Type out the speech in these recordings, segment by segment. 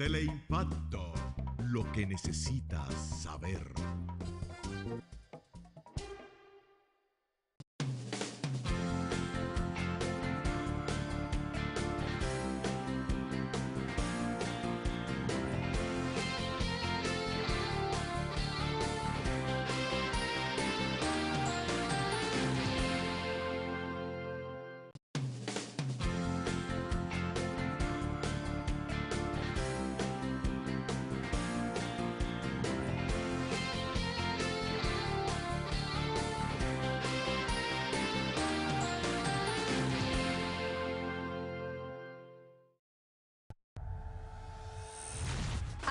Teleimpacto, lo que necesitas saber.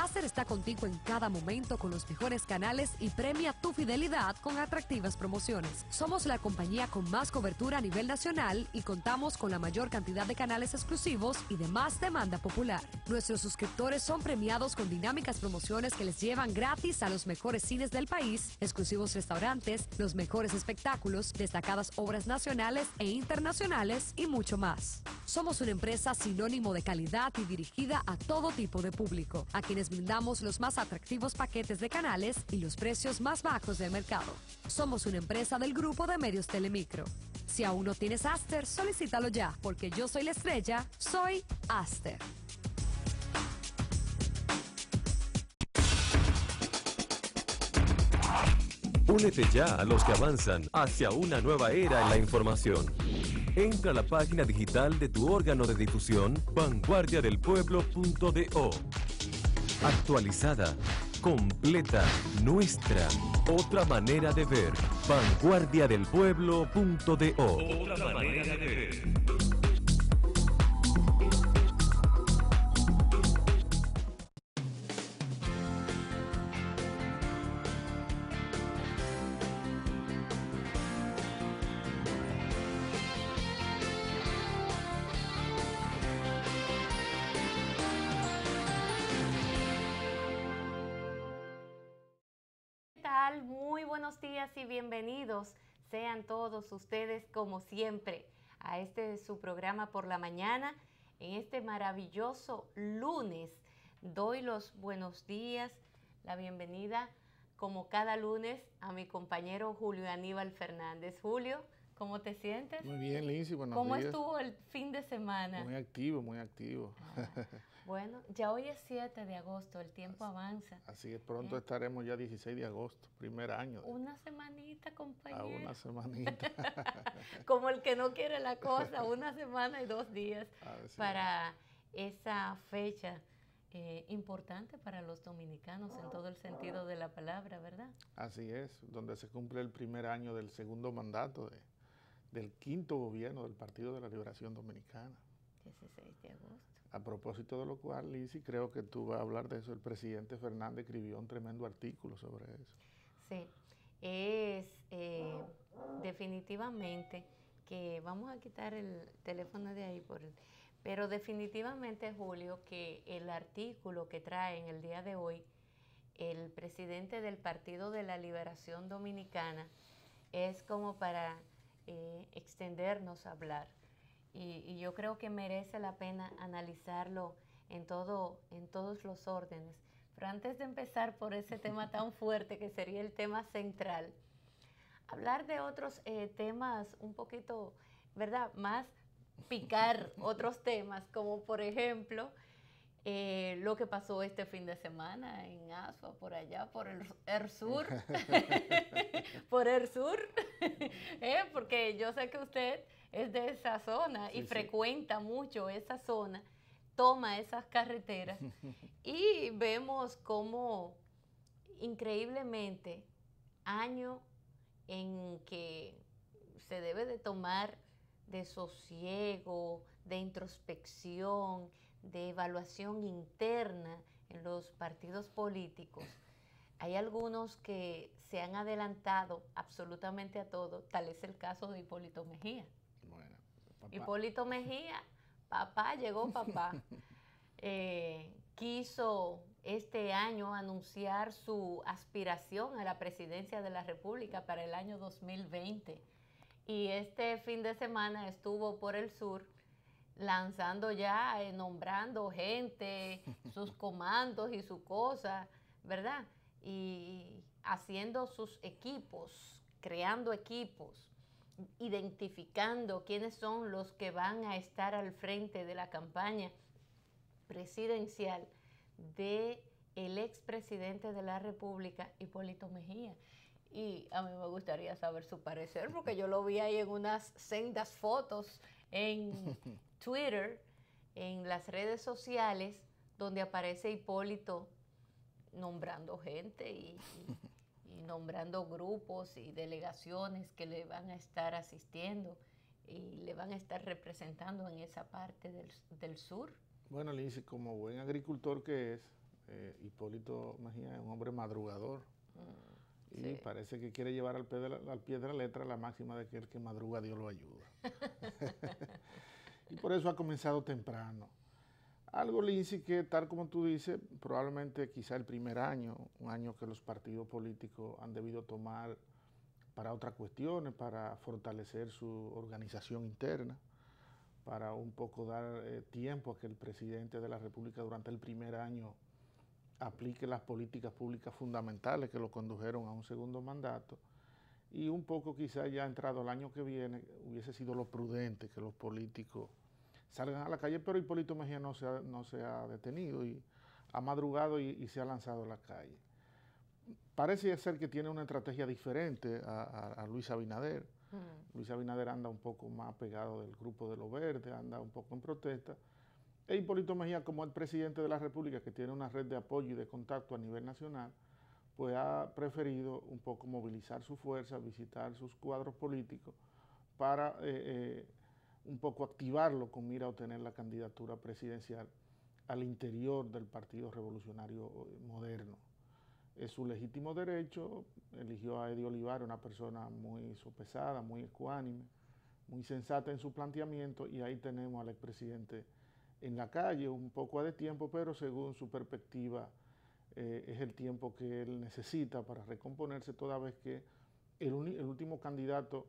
Acer está contigo en cada momento con los mejores canales y premia tu fidelidad con atractivas promociones. Somos la compañía con más cobertura a nivel nacional y contamos con la mayor cantidad de canales exclusivos y de más demanda popular. Nuestros suscriptores son premiados con dinámicas promociones que les llevan gratis a los mejores cines del país, exclusivos restaurantes, los mejores espectáculos, destacadas obras nacionales e internacionales y mucho más. Somos una empresa sinónimo de calidad y dirigida a todo tipo de público, a quienes brindamos los más atractivos paquetes de canales y los precios más bajos del mercado. Somos una empresa del grupo de medios Telemicro. Si aún no tienes Aster, solicítalo ya, porque yo soy la estrella, soy Aster. Únete ya a los que avanzan hacia una nueva era en la información. Entra a la página digital de tu órgano de difusión, vanguardiadelpueblo.do. Actualizada, completa, nuestra. Otra manera de ver. Vanguardiadelpueblo.do. Otra manera de ver. Muy buenos días y bienvenidos sean todos ustedes como siempre a este su programa por la mañana en este maravilloso lunes. Doy los buenos días, la bienvenida como cada lunes a mi compañero Julio Aníbal Fernández. Julio, ¿cómo te sientes? Muy bien, Lindsay, buenos días. ¿Cómo estuvo el fin de semana? Muy activo, muy activo. Bueno, ya hoy es 7 de agosto, el tiempo avanza. Así es, pronto estaremos ya 16 de agosto, primer año. Una semanita, compañero. Una semanita. Como el que no quiere la cosa, una semana y 2 días para esa fecha importante para los dominicanos en todo el sentido de la palabra, ¿verdad? Así es, donde se cumple el primer año del segundo mandato del quinto gobierno del Partido de la Liberación Dominicana. 16 de agosto. A propósito de lo cual, Lizzy, creo que tú vas a hablar de eso. El presidente Fernández escribió un tremendo artículo sobre eso. Sí, es definitivamente que vamos a quitar el teléfono de ahí, pero definitivamente, Julio, que el artículo que trae en el día de hoy el presidente del Partido de la Liberación Dominicana es como para extendernos a hablar. Y yo creo que merece la pena analizarlo en todos los órdenes. Pero antes de empezar por ese tema tan fuerte que sería el tema central, hablar de otros temas un poquito, ¿verdad? Más picar otros temas, como por ejemplo lo que pasó este fin de semana en Asua, por allá, por el sur, por el sur, porque yo sé que usted es de esa zona y frecuenta mucho esa zona, toma esas carreteras y vemos cómo increíblemente año en que se debe de tomar de sosiego, de introspección, de evaluación interna en los partidos políticos. Hay algunos que se han adelantado absolutamente a todo, tal es el caso de Hipólito Mejía. Bueno, Hipólito Mejía, papá, llegó papá. Quiso este año anunciar su aspiración a la presidencia de la República para el año 2020. Y este fin de semana estuvo por el sur lanzando ya, nombrando gente, sus comandos y sus cosas, ¿verdad? Y haciendo sus equipos, creando equipos, identificando quiénes son los que van a estar al frente de la campaña presidencial de el expresidente de la República, Hipólito Mejía. Y a mí me gustaría saber su parecer, porque yo lo vi ahí en unas sendas fotos en Twitter, en las redes sociales, donde aparece Hipólito nombrando gente y nombrando grupos y delegaciones que le van a estar asistiendo y le van a estar representando en esa parte del sur. Bueno, Lindsay, como buen agricultor que es, Hipólito Mejía es un hombre madrugador. Y sí, parece que quiere llevar al pie de la letra la máxima de que el que madruga Dios lo ayuda. Y por eso ha comenzado temprano. Algo, Lindsay, que tal como tú dices, probablemente quizá el primer año, un año que los partidos políticos han debido tomar para otras cuestiones, para fortalecer su organización interna, para un poco dar tiempo a que el presidente de la República durante el primer año aplique las políticas públicas fundamentales que lo condujeron a un segundo mandato, y un poco quizá ya entrado el año que viene hubiese sido lo prudente que los políticos salgan a la calle, pero Hipólito Mejía no se ha detenido y ha madrugado y se ha lanzado a la calle. Parece ser que tiene una estrategia diferente a Luis Abinader. Luis Abinader anda un poco más pegado del grupo de los verdes, anda un poco en protesta. E Hipólito Mejía, como el presidente de la República, que tiene una red de apoyo y de contacto a nivel nacional, pues ha preferido un poco movilizar su fuerza, visitar sus cuadros políticos para un poco activarlo con mira a obtener la candidatura presidencial al interior del Partido Revolucionario Moderno. Es su legítimo derecho, eligió a Eddie Olivares, una persona muy sopesada, muy ecuánime, muy sensata en su planteamiento, y ahí tenemos al expresidente en la calle, un poco de tiempo, pero según su perspectiva es el tiempo que él necesita para recomponerse, toda vez que el último candidato,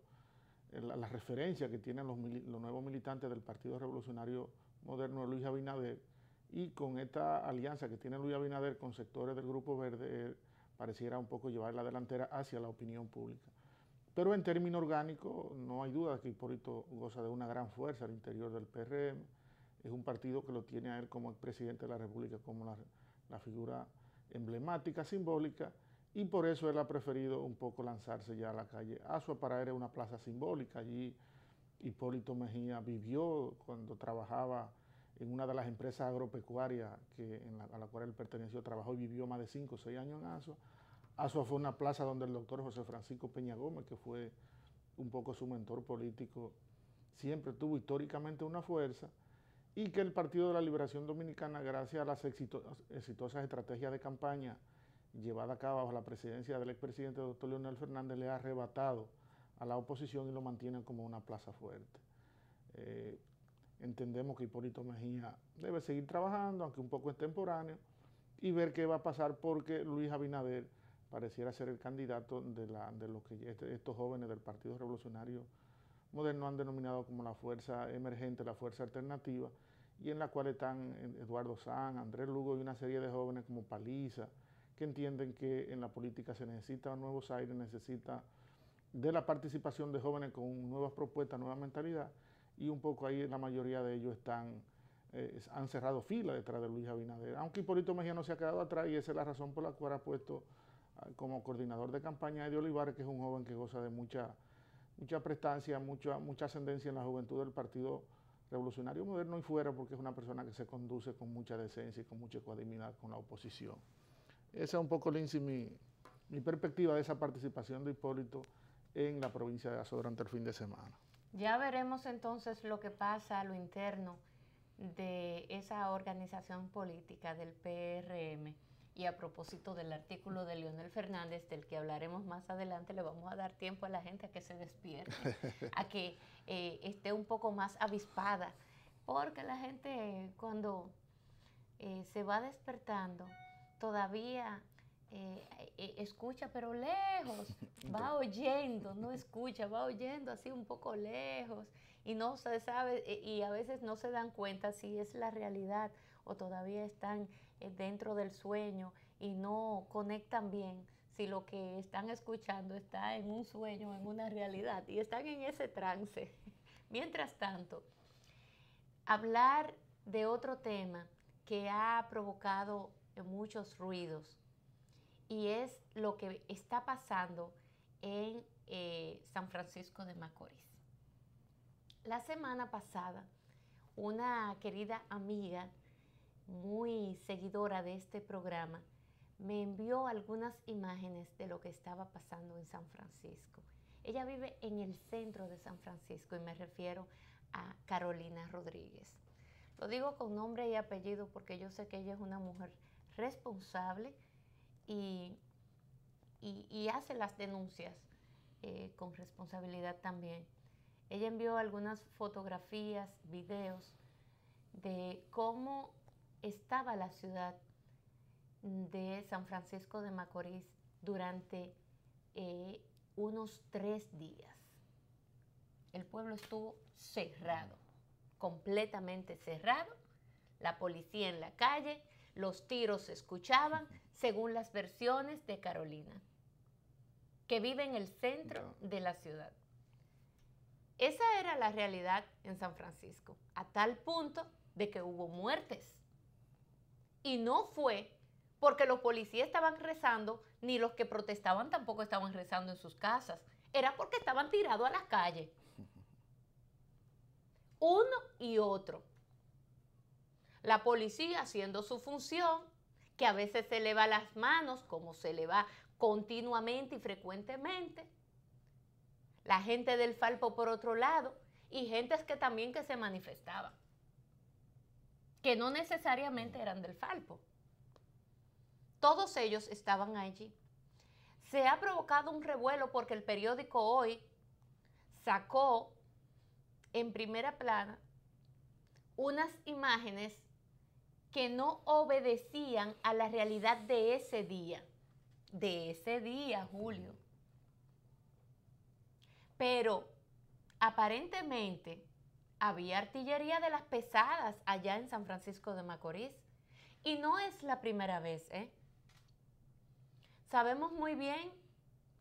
la referencia que tienen los nuevos militantes del Partido Revolucionario Moderno, Luis Abinader, y con esta alianza que tiene Luis Abinader con sectores del Grupo Verde, pareciera un poco llevar la delantera hacia la opinión pública. Pero en términos orgánicos, no hay duda que Hipólito goza de una gran fuerza al interior del PRM. Es un partido que lo tiene a él como expresidente de la República, como la figura emblemática, simbólica, y por eso él ha preferido un poco lanzarse ya a la calle. Azua para él es una plaza simbólica. Allí Hipólito Mejía vivió cuando trabajaba en una de las empresas agropecuarias a la cual él perteneció, trabajó y vivió más de 5 o 6 años en Azua. Azua fue una plaza donde el doctor José Francisco Peña Gómez, que fue un poco su mentor político, siempre tuvo históricamente una fuerza, y que el Partido de la Liberación Dominicana, gracias a las exitosas estrategias de campaña llevadas a cabo bajo la presidencia del expresidente doctor Leonel Fernández, le ha arrebatado a la oposición y lo mantiene como una plaza fuerte. Entendemos que Hipólito Mejía debe seguir trabajando, aunque un poco extemporáneo, y ver qué va a pasar, porque Luis Abinader pareciera ser el candidato de lo que estos jóvenes del Partido Revolucionario Moderno han denominado como la fuerza emergente, la fuerza alternativa, y en la cual están Eduardo Sanz, Andrés Lugo y una serie de jóvenes como Paliza, que entienden que en la política se necesita nuevos aires, necesita de la participación de jóvenes con nuevas propuestas, nueva mentalidad, y un poco ahí la mayoría de ellos han cerrado fila detrás de Luis Abinader, aunque Hipólito Mejía no se ha quedado atrás, y esa es la razón por la cual ha puesto como coordinador de campaña a Eddie Olivares, que es un joven que goza de mucha prestancia, mucha ascendencia en la juventud del Partido Revolucionario Moderno y fuera, porque es una persona que se conduce con mucha decencia y con mucha ecuanimidad con la oposición. Esa es un poco, Lindsay, mi perspectiva de esa participación de Hipólito en la provincia de Azua durante el fin de semana. Ya veremos entonces lo que pasa a lo interno de esa organización política del PRM. Y a propósito del artículo de Leonel Fernández, del que hablaremos más adelante, le vamos a dar tiempo a la gente a que se despierte, a que esté un poco más avispada, porque la gente cuando se va despertando todavía escucha pero lejos, va oyendo, no escucha, va oyendo así un poco lejos y no se sabe, y a veces no se dan cuenta si es la realidad o todavía están dentro del sueño y no conectan bien si lo que están escuchando está en un sueño o en una realidad y están en ese trance. Mientras tanto, hablar de otro tema que ha provocado muchos ruidos y es lo que está pasando en San Francisco de Macorís. La semana pasada, una querida amiga, muy seguidora de este programa, me envió algunas imágenes de lo que estaba pasando en San Francisco. Ella vive en el centro de San Francisco y me refiero a Carolina Rodríguez. Lo digo con nombre y apellido porque yo sé que ella es una mujer responsable y hace las denuncias con responsabilidad también. Ella envió algunas fotografías, videos de cómo estaba la ciudad de San Francisco de Macorís durante unos 3 días. El pueblo estuvo cerrado, completamente cerrado, la policía en la calle, los tiros se escuchaban, según las versiones de Carolina, que vive en el centro de la ciudad. Esa era la realidad en San Francisco, a tal punto de que hubo muertes. Y no fue porque los policías estaban rezando, ni los que protestaban tampoco estaban rezando en sus casas. Era porque estaban tirados a las calles. Uno y otro. La policía haciendo su función, que a veces se le va las manos, como se le va continuamente y frecuentemente. La gente del Falpo por otro lado, y gentes que también que se manifestaban, que no necesariamente eran del Falpo. Todos ellos estaban allí. Se ha provocado un revuelo porque el periódico Hoy sacó en primera plana unas imágenes que no obedecían a la realidad de ese día, Julio. Pero aparentemente había artillería de las pesadas allá en San Francisco de Macorís. Y no es la primera vez, ¿eh? Sabemos muy bien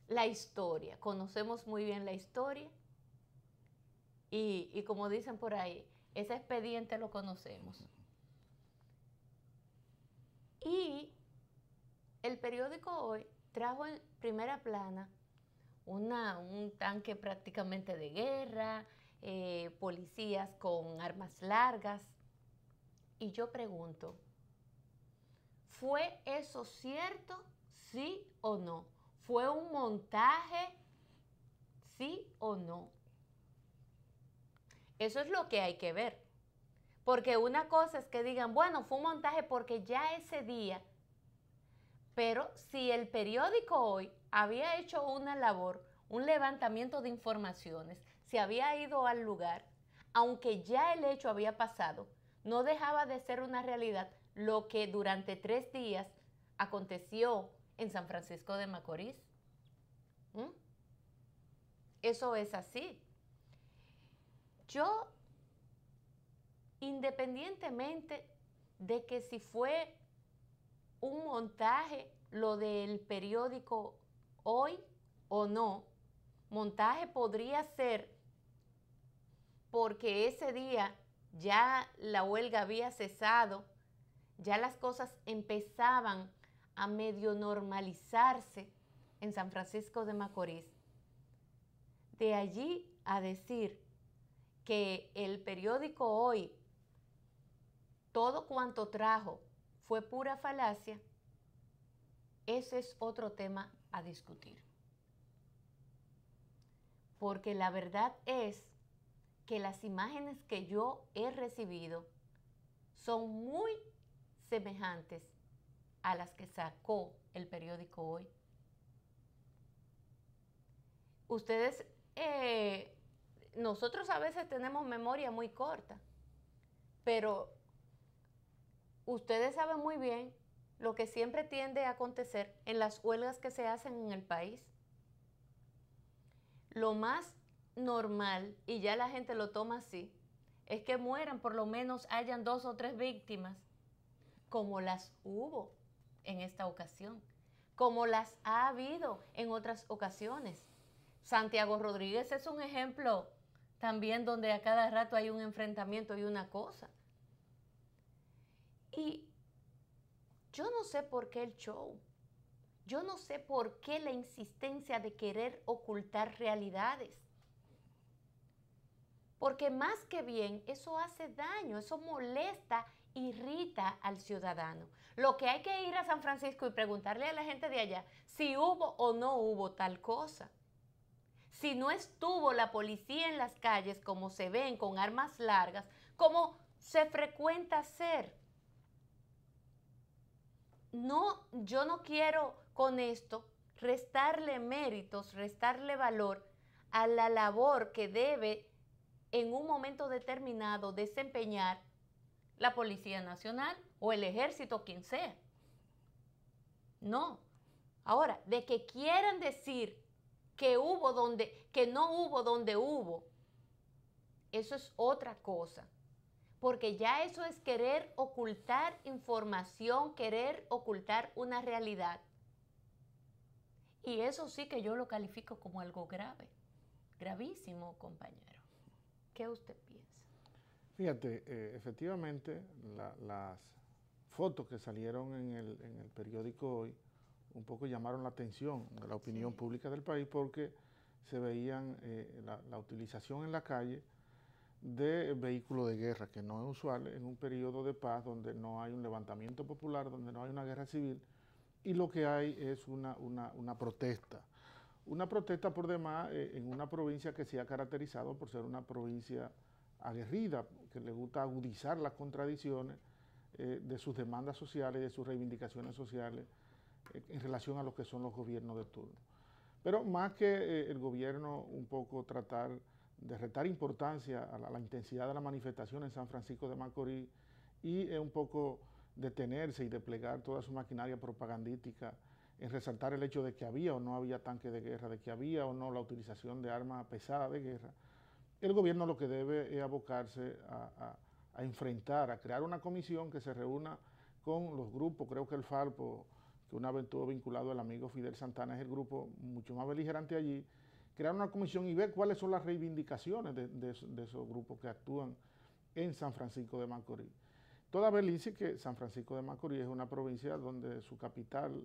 la historia, conocemos muy bien la historia. Y como dicen por ahí, ese expediente lo conocemos. Y el periódico Hoy trajo en primera plana un tanque prácticamente de guerra, policías con armas largas. Y yo pregunto, ¿fue eso cierto? ¿Sí o no? ¿Fue un montaje? ¿Sí o no? Eso es lo que hay que ver. Porque una cosa es que digan, bueno, fue un montaje porque ya ese día, pero si el periódico Hoy había hecho una labor, un levantamiento de informaciones, se había ido al lugar, aunque ya el hecho había pasado, no dejaba de ser una realidad lo que durante 3 días aconteció en San Francisco de Macorís. Eso es así. Yo, independientemente de que si fue un montaje lo del periódico Hoy o no, montaje podría ser porque ese día ya la huelga había cesado, ya las cosas empezaban a medio normalizarse en San Francisco de Macorís. De allí a decir que el periódico Hoy, todo cuanto trajo fue pura falacia, ese es otro tema a discutir. Porque la verdad es que las imágenes que yo he recibido son muy semejantes a las que sacó el periódico Hoy. Ustedes, nosotros a veces tenemos memoria muy corta, pero ustedes saben muy bien lo que siempre tiende a acontecer en las huelgas que se hacen en el país. Lo más normal, y ya la gente lo toma así, es que mueran, por lo menos hayan 2 o 3 víctimas, como las hubo en esta ocasión, como las ha habido en otras ocasiones. Santiago Rodríguez es un ejemplo también donde a cada rato hay un enfrentamiento y una cosa. Y yo no sé por qué el show, yo no sé por qué la insistencia de querer ocultar realidades. Porque más que bien, eso hace daño, eso molesta, irrita al ciudadano. Lo que hay que ir a San Francisco y preguntarle a la gente de allá si hubo o no hubo tal cosa. Si no estuvo la policía en las calles como se ven con armas largas, como se frecuenta hacer. No, yo no quiero con esto restarle méritos, restarle valor a la labor que debe en un momento determinado desempeñar la Policía Nacional o el Ejército, quien sea. No. Ahora, de que quieran decir que no hubo donde hubo, eso es otra cosa. Porque ya eso es querer ocultar información, querer ocultar una realidad. Y eso sí que yo lo califico como algo grave, gravísimo, compañero. ¿Qué usted piensa? Fíjate, efectivamente, las fotos que salieron en el periódico hoy un poco llamaron la atención de la opinión pública del país porque se veían la utilización en la calle de vehículos de guerra, que no es usual en un periodo de paz donde no hay un levantamiento popular, donde no hay una guerra civil, y lo que hay es una protesta. Una protesta por demás en una provincia que se ha caracterizado por ser una provincia aguerrida, que le gusta agudizar las contradicciones de sus demandas sociales, de sus reivindicaciones sociales en relación a lo que son los gobiernos de turno. Pero más que el gobierno un poco tratar de restar importancia a la intensidad de la manifestación en San Francisco de Macorís y un poco detenerse y desplegar toda su maquinaria propagandística en resaltar el hecho de que había o no había tanques de guerra, de que había o no la utilización de armas pesadas de guerra, el gobierno lo que debe es abocarse a enfrentar, a crear una comisión que se reúna con los grupos. Creo que el Falpo, que una vez estuvo vinculado al amigo Fidel Santana, es el grupo mucho más beligerante allí, crear una comisión y ver cuáles son las reivindicaciones de esos grupos que actúan en San Francisco de Macorís. Toda vez dice que San Francisco de Macorís es una provincia donde su capital,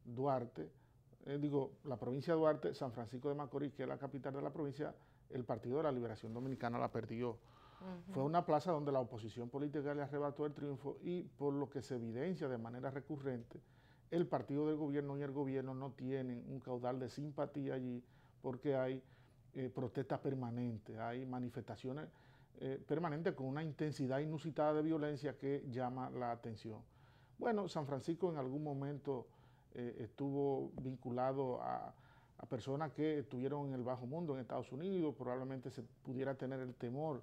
Duarte, la provincia de Duarte, San Francisco de Macorís, que es la capital de la provincia, el Partido de la Liberación Dominicana la perdió. Fue una plaza donde la oposición política le arrebató el triunfo y por lo que se evidencia de manera recurrente, el partido del gobierno y el gobierno no tienen un caudal de simpatía allí porque hay protestas permanentes, hay manifestaciones permanentes con una intensidad inusitada de violencia que llama la atención. Bueno, San Francisco en algún momento estuvo vinculado a personas que estuvieron en el bajo mundo en Estados Unidos, probablemente se pudiera tener el temor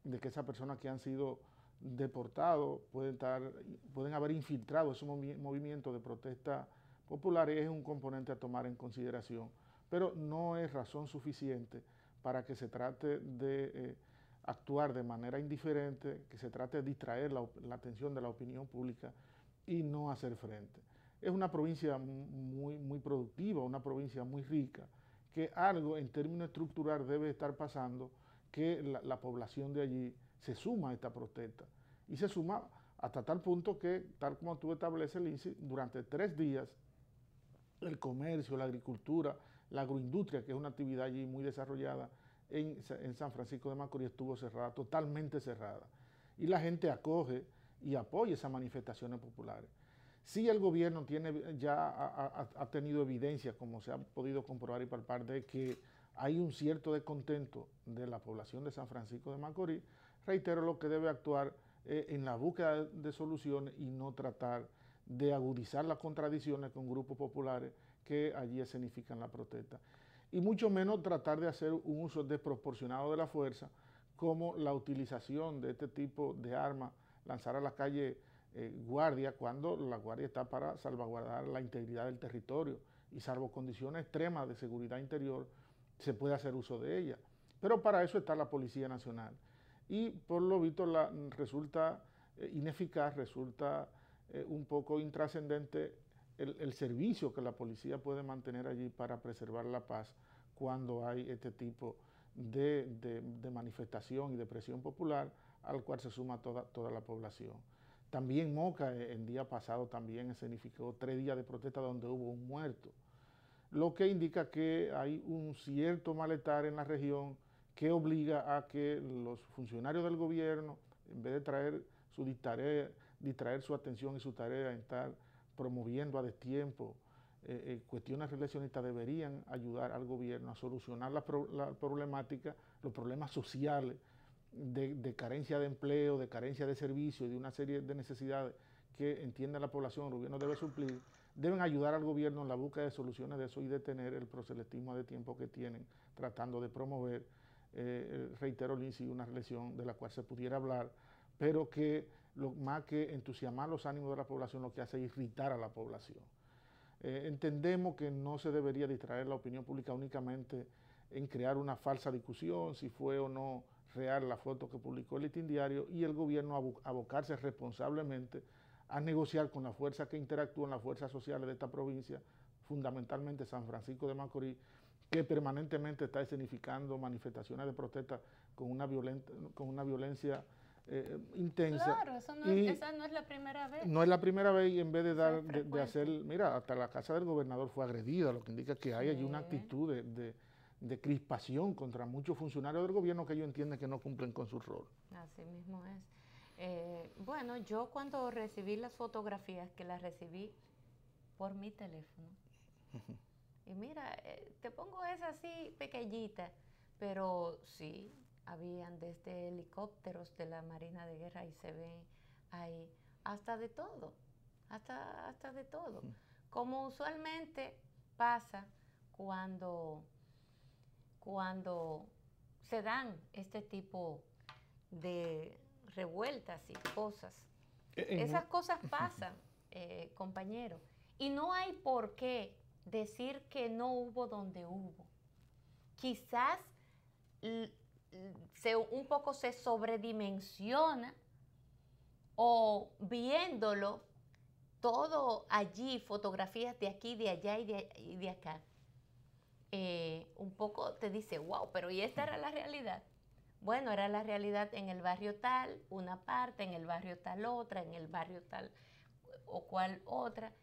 de que esas personas que han sido deportados pueden haber infiltrado esos movimientos de protesta popular, y es un componente a tomar en consideración, pero no es razón suficiente para que se trate de actuar de manera indiferente, que se trate de distraer la atención de la opinión pública y no hacer frente. Es una provincia muy productiva, una provincia muy rica, que algo en términos estructurales debe estar pasando, que la población de allí se suma a esta protesta. Y se suma hasta tal punto que, tal como tú estableces, el INSI, durante 3 días, el comercio, la agricultura, la agroindustria, que es una actividad allí muy desarrollada en San Francisco de Macorís, estuvo cerrada, totalmente cerrada. Y la gente acoge y apoya esas manifestaciones populares. Sí, el gobierno ha tenido evidencia, como se ha podido comprobar y palpar, de que hay un cierto descontento de la población de San Francisco de Macorís. Reitero, lo que debe actuar en la búsqueda de soluciones y no tratar de agudizar las contradicciones con grupos populares que allí escenifican la protesta. Y mucho menos tratar de hacer un uso desproporcionado de la fuerza, como la utilización de este tipo de armas, lanzar a la calle guardia cuando la guardia está para salvaguardar la integridad del territorio y salvo condiciones extremas de seguridad interior se puede hacer uso de ella. Pero para eso está la Policía Nacional. Y por lo visto resulta ineficaz, resulta un poco intrascendente el servicio que la policía puede mantener allí para preservar la paz cuando hay este tipo de manifestación y de presión popular al cual se suma toda la población. También Moca, el día pasado, también escenificó 3 días de protesta donde hubo un muerto, lo que indica que hay un cierto malestar en la región que obliga a que los funcionarios del gobierno, en vez de distraer su atención y su tarea en estar promoviendo a destiempo cuestiones relacionistas, deberían ayudar al gobierno a solucionar la problemática, los problemas sociales de carencia de empleo, de carencia de servicios y de una serie de necesidades que entiende la población, el gobierno debe suplir. Deben ayudar al gobierno en la búsqueda de soluciones de eso y detener el proselitismo de tiempo que tienen tratando de promover, reitero, Lindsay, una relación de la cual se pudiera hablar, pero que más que entusiasmar los ánimos de la población, lo que hace es irritar a la población. Entendemos que no se debería distraer la opinión pública únicamente en crear una falsa discusión, si fue o no real la foto que publicó el Listín Diario, y el gobierno abocarse responsablemente a negociar con la fuerza que interactúan, las fuerzas sociales de esta provincia, fundamentalmente San Francisco de Macorís, que permanentemente está escenificando manifestaciones de protesta con una violencia intensa. Claro, esa no es la primera vez. No es la primera vez, y en vez de hacer, mira, hasta la casa del gobernador fue agredida, lo que indica que hay allí una actitud de crispación contra muchos funcionarios del gobierno que ellos entienden que no cumplen con su rol. Así mismo es. Bueno, yo cuando recibí las fotografías, que las recibí por mi teléfono, y mira, te pongo esa así pequeñita, pero sí, habían desde helicópteros de la Marina de Guerra y se ve ahí hasta de todo, hasta de todo. Como usualmente pasa cuando se dan este tipo de revueltas y cosas. Esas cosas pasan, compañero. Y no hay por qué decir que no hubo donde hubo. Quizás un poco se sobredimensiona, o viéndolo todo allí, fotografías de aquí, de allá y de acá, un poco te dice, wow, pero ¿y esta era la realidad? Bueno, era la realidad en el barrio tal, una parte, en el barrio tal otra, en el barrio tal o cual otra.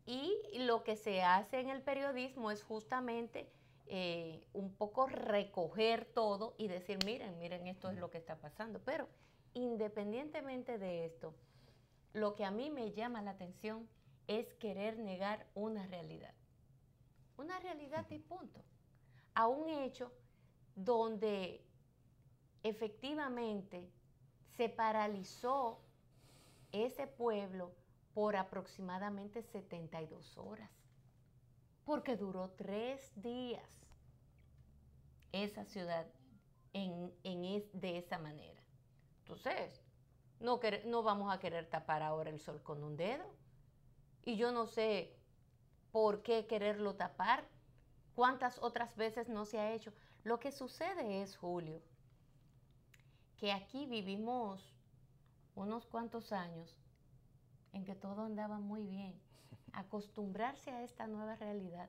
Y lo que se hace en el periodismo es justamente un poco recoger todo y decir, miren, esto es lo que está pasando. Pero independientemente de esto, lo que a mí me llama la atención es querer negar una realidad. Una realidad y punto. A un hecho donde efectivamente se paralizó ese pueblo por aproximadamente 72 horas, porque duró 3 días esa ciudad de esa manera. Entonces, no vamos a querer tapar ahora el sol con un dedo, y yo no sé por qué quererlo tapar, cuántas otras veces no se ha hecho. Lo que sucede es, Julio, que aquí vivimos unos cuantos años en que todo andaba muy bien. Acostumbrarse a esta nueva realidad,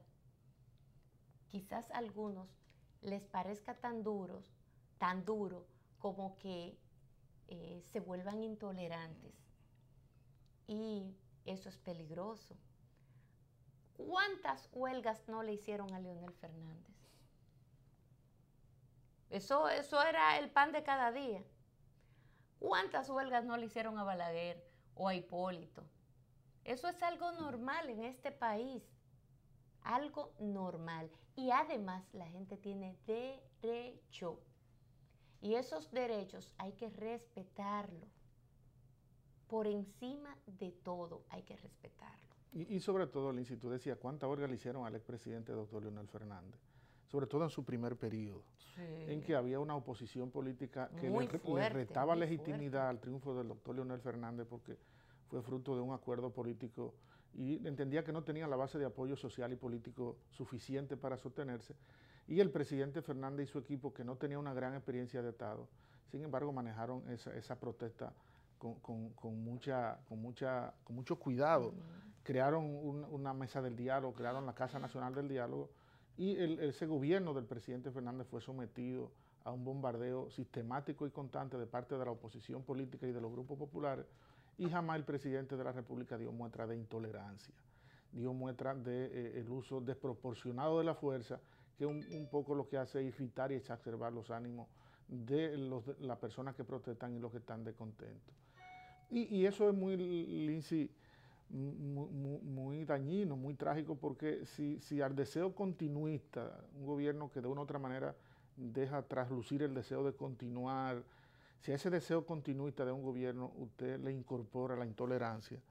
quizás a algunos les parezca tan duro como que se vuelvan intolerantes. Y eso es peligroso. ¿Cuántas huelgas no le hicieron a Leonel Fernández? Eso era el pan de cada día. ¿Cuántas huelgas no le hicieron a Balaguer o a Hipólito? Eso es algo normal en este país, algo normal. Y además la gente tiene derecho. Y esos derechos hay que respetarlo. Por encima de todo hay que respetarlo. Y sobre todo, Lindsay, tú decías, ¿cuántas huelgas le hicieron al expresidente doctor Leonel Fernández? Sobre todo en su primer periodo, en que había una oposición política que le retaba legitimidad al triunfo del doctor Leonel Fernández, porque fue fruto de un acuerdo político y entendía que no tenían la base de apoyo social y político suficiente para sostenerse. Y el presidente Fernández y su equipo, que no tenía una gran experiencia de Estado, sin embargo manejaron esa protesta con mucho cuidado. Crearon una mesa del diálogo, crearon la Casa Nacional del Diálogo, y ese gobierno del presidente Fernández fue sometido a un bombardeo sistemático y constante de parte de la oposición política y de los grupos populares, y jamás el presidente de la República dio muestra de intolerancia, dio muestra de el uso desproporcionado de la fuerza, que un poco lo que hace es irritar y exacerbar los ánimos de las personas que protestan y los que están descontentos. Y eso es muy, Lindsay, muy dañino, muy trágico, porque si al deseo continuista, un gobierno que de una u otra manera deja traslucir el deseo de continuar, si a ese deseo continuista de un gobierno usted le incorpora la intolerancia,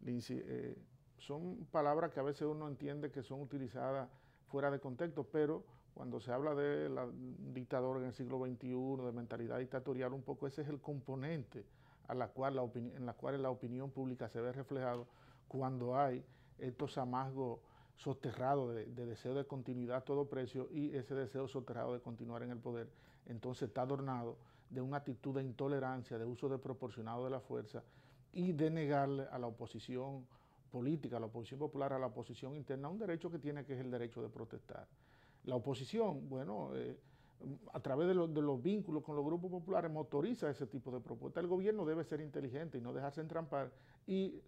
Lindsay, son palabras que a veces uno entiende que son utilizadas fuera de contexto, pero cuando se habla de la dictadura en el siglo XXI, de mentalidad dictatorial, un poco ese es el componente en la cual la opinión pública se ve reflejado cuando hay estos amagos soterrados de deseo de continuidad a todo precio, y ese deseo soterrado de continuar en el poder entonces está adornado de una actitud de intolerancia, de uso desproporcionado de la fuerza y de negarle a la oposición política, a la oposición popular, a la oposición interna, un derecho que tiene, que es el derecho de protestar. La oposición, bueno, a través de los vínculos con los grupos populares motoriza ese tipo de propuestas. El gobierno debe ser inteligente y no dejarse entrampar y,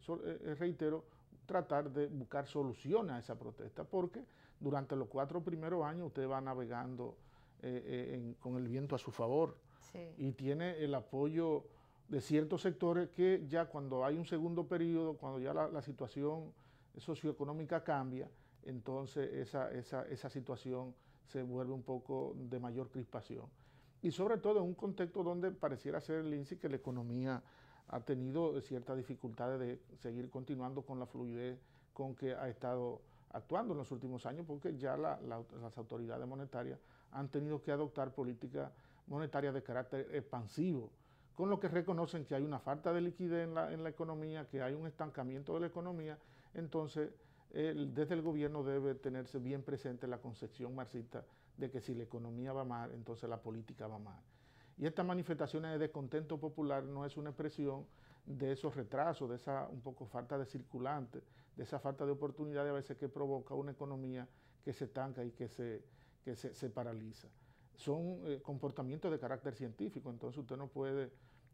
reitero, tratar de buscar soluciones a esa protesta, porque durante los 4 primeros años usted va navegando con el viento a su favor, sí, y tiene el apoyo de ciertos sectores que ya cuando hay un segundo periodo, cuando ya la situación socioeconómica cambia, entonces esa situación se vuelve un poco de mayor crispación. Y sobre todo en un contexto donde pareciera ser, Lindsay, que la economía ha tenido ciertas dificultades de seguir continuando con la fluidez con que ha estado actuando en los últimos años, porque ya las autoridades monetarias han tenido que adoptar políticas monetarias de carácter expansivo, con lo que reconocen que hay una falta de liquidez en la economía, que hay un estancamiento de la economía. Entonces, desde el gobierno debe tenerse bien presente la concepción marxista de que si la economía va mal, entonces la política va mal. Y estas manifestaciones de descontento popular no es una expresión de esos retrasos, de esa un poco falta de circulante, de esa falta de oportunidad a veces que provoca una economía que se estanca y que se paraliza. Son comportamientos de carácter científico, entonces usted no puede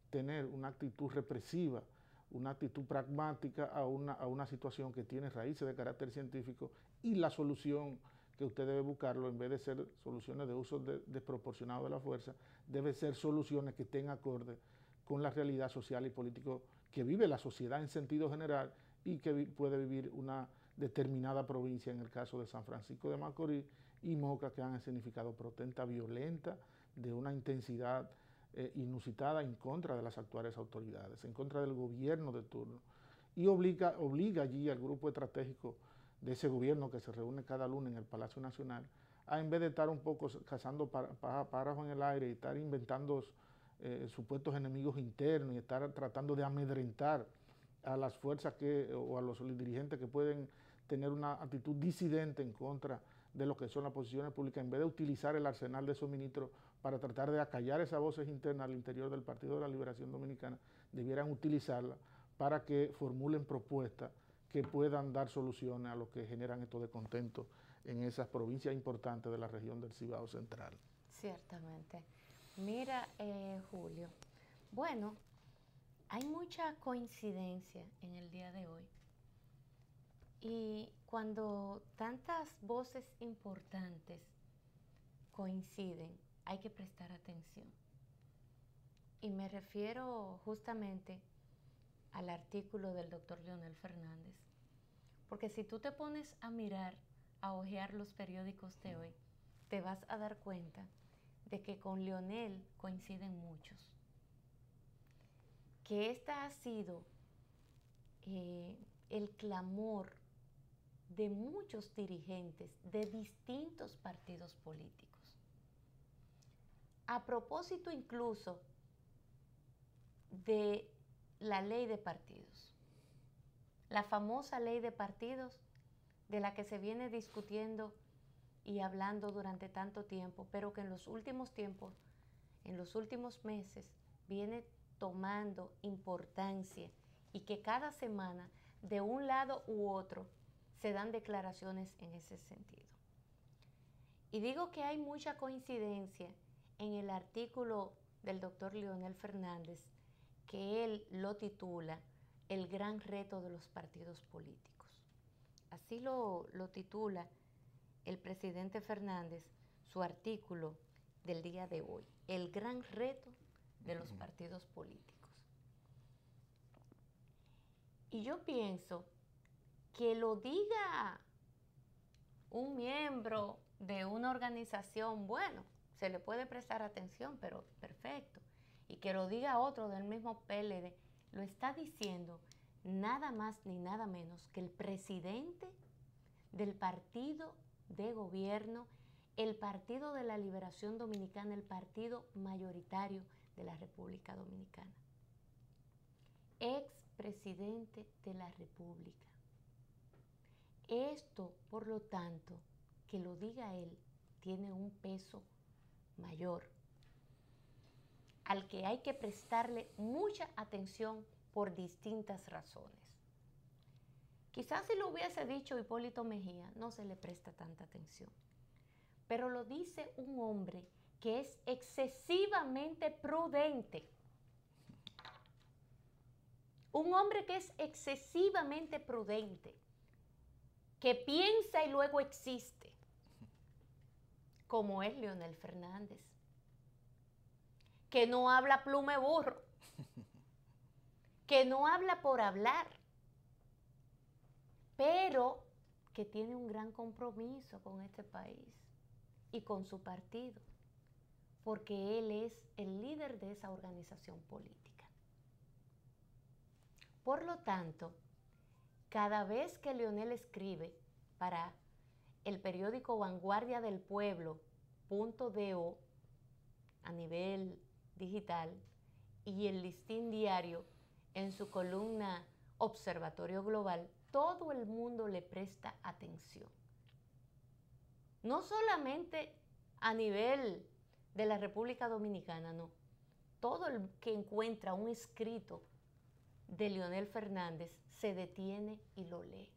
tener una actitud represiva, una actitud pragmática a una situación que tiene raíces de carácter científico, y la solución que usted debe buscarlo, en vez de ser soluciones de uso desproporcionado de la fuerza, debe ser soluciones que estén acorde con la realidad social y político que vive la sociedad en sentido general y que puede vivir una determinada provincia, en el caso de San Francisco de Macorís y Moca, que han escenificado protesta violenta de una intensidad inusitada en contra de las actuales autoridades, en contra del gobierno de turno, y obliga allí al grupo estratégico de ese gobierno, que se reúne cada lunes en el Palacio Nacional, a, en vez de estar un poco cazando pájaros en el aire y estar inventando supuestos enemigos internos y estar tratando de amedrentar a las fuerzas o a los dirigentes que pueden tener una actitud disidente en contra de lo que son las posiciones públicas, en vez de utilizar el arsenal de suministros para tratar de acallar esas voces internas al interior del Partido de la Liberación Dominicana, debieran utilizarla para que formulen propuestas que puedan dar soluciones a lo que generan estos descontentos en esas provincias importantes de la región del Cibao Central. Ciertamente. Mira, Julio, bueno, hay mucha coincidencia en el día de hoy. Y cuando tantas voces importantes coinciden, hay que prestar atención. Y me refiero justamente al artículo del doctor Leonel Fernández. Porque si tú te pones a mirar, a hojear los periódicos de hoy, te vas a dar cuenta de que con Leonel coinciden muchos. Que esta ha sido el clamor de muchos dirigentes de distintos partidos políticos. A propósito incluso de la ley de partidos. la famosa ley de partidos de la que se viene discutiendo y hablando durante tanto tiempo, pero que en los últimos tiempos, en los últimos meses, viene tomando importancia y que cada semana, de un lado u otro, se dan declaraciones en ese sentido. Y digo que hay mucha coincidencia en el artículo del doctor Leonel Fernández, que él lo titula El gran reto de los partidos políticos. Así lo titula el presidente Fernández, su artículo del día de hoy, el gran reto de los partidos políticos. Y yo pienso que lo diga un miembro de una organización, bueno, se le puede prestar atención, pero perfecto. Y que lo diga otro del mismo PLD, lo está diciendo nada más ni nada menos que el presidente del partido de gobierno, el Partido de la Liberación Dominicana, el partido mayoritario de la República Dominicana. Expresidente de la República. Esto, por lo tanto, que lo diga él, tiene un peso mayor, al que hay que prestarle mucha atención por distintas razones. Quizás si lo hubiese dicho Hipólito Mejía, no se le presta tanta atención. Pero lo dice un hombre que es excesivamente prudente. Un hombre que es excesivamente prudente, que piensa y luego existe, como es Leonel Fernández, que no habla plume burro, que no habla por hablar, pero que tiene un gran compromiso con este país y con su partido, porque él es el líder de esa organización política. Por lo tanto, cada vez que Leonel escribe para el periódico Vanguardia del Pueblo.do a nivel digital y el Listín Diario en su columna Observatorio Global, todo el mundo le presta atención. No solamente a nivel de la República Dominicana, no. Todo el que encuentra un escrito de Leonel Fernández se detiene y lo lee.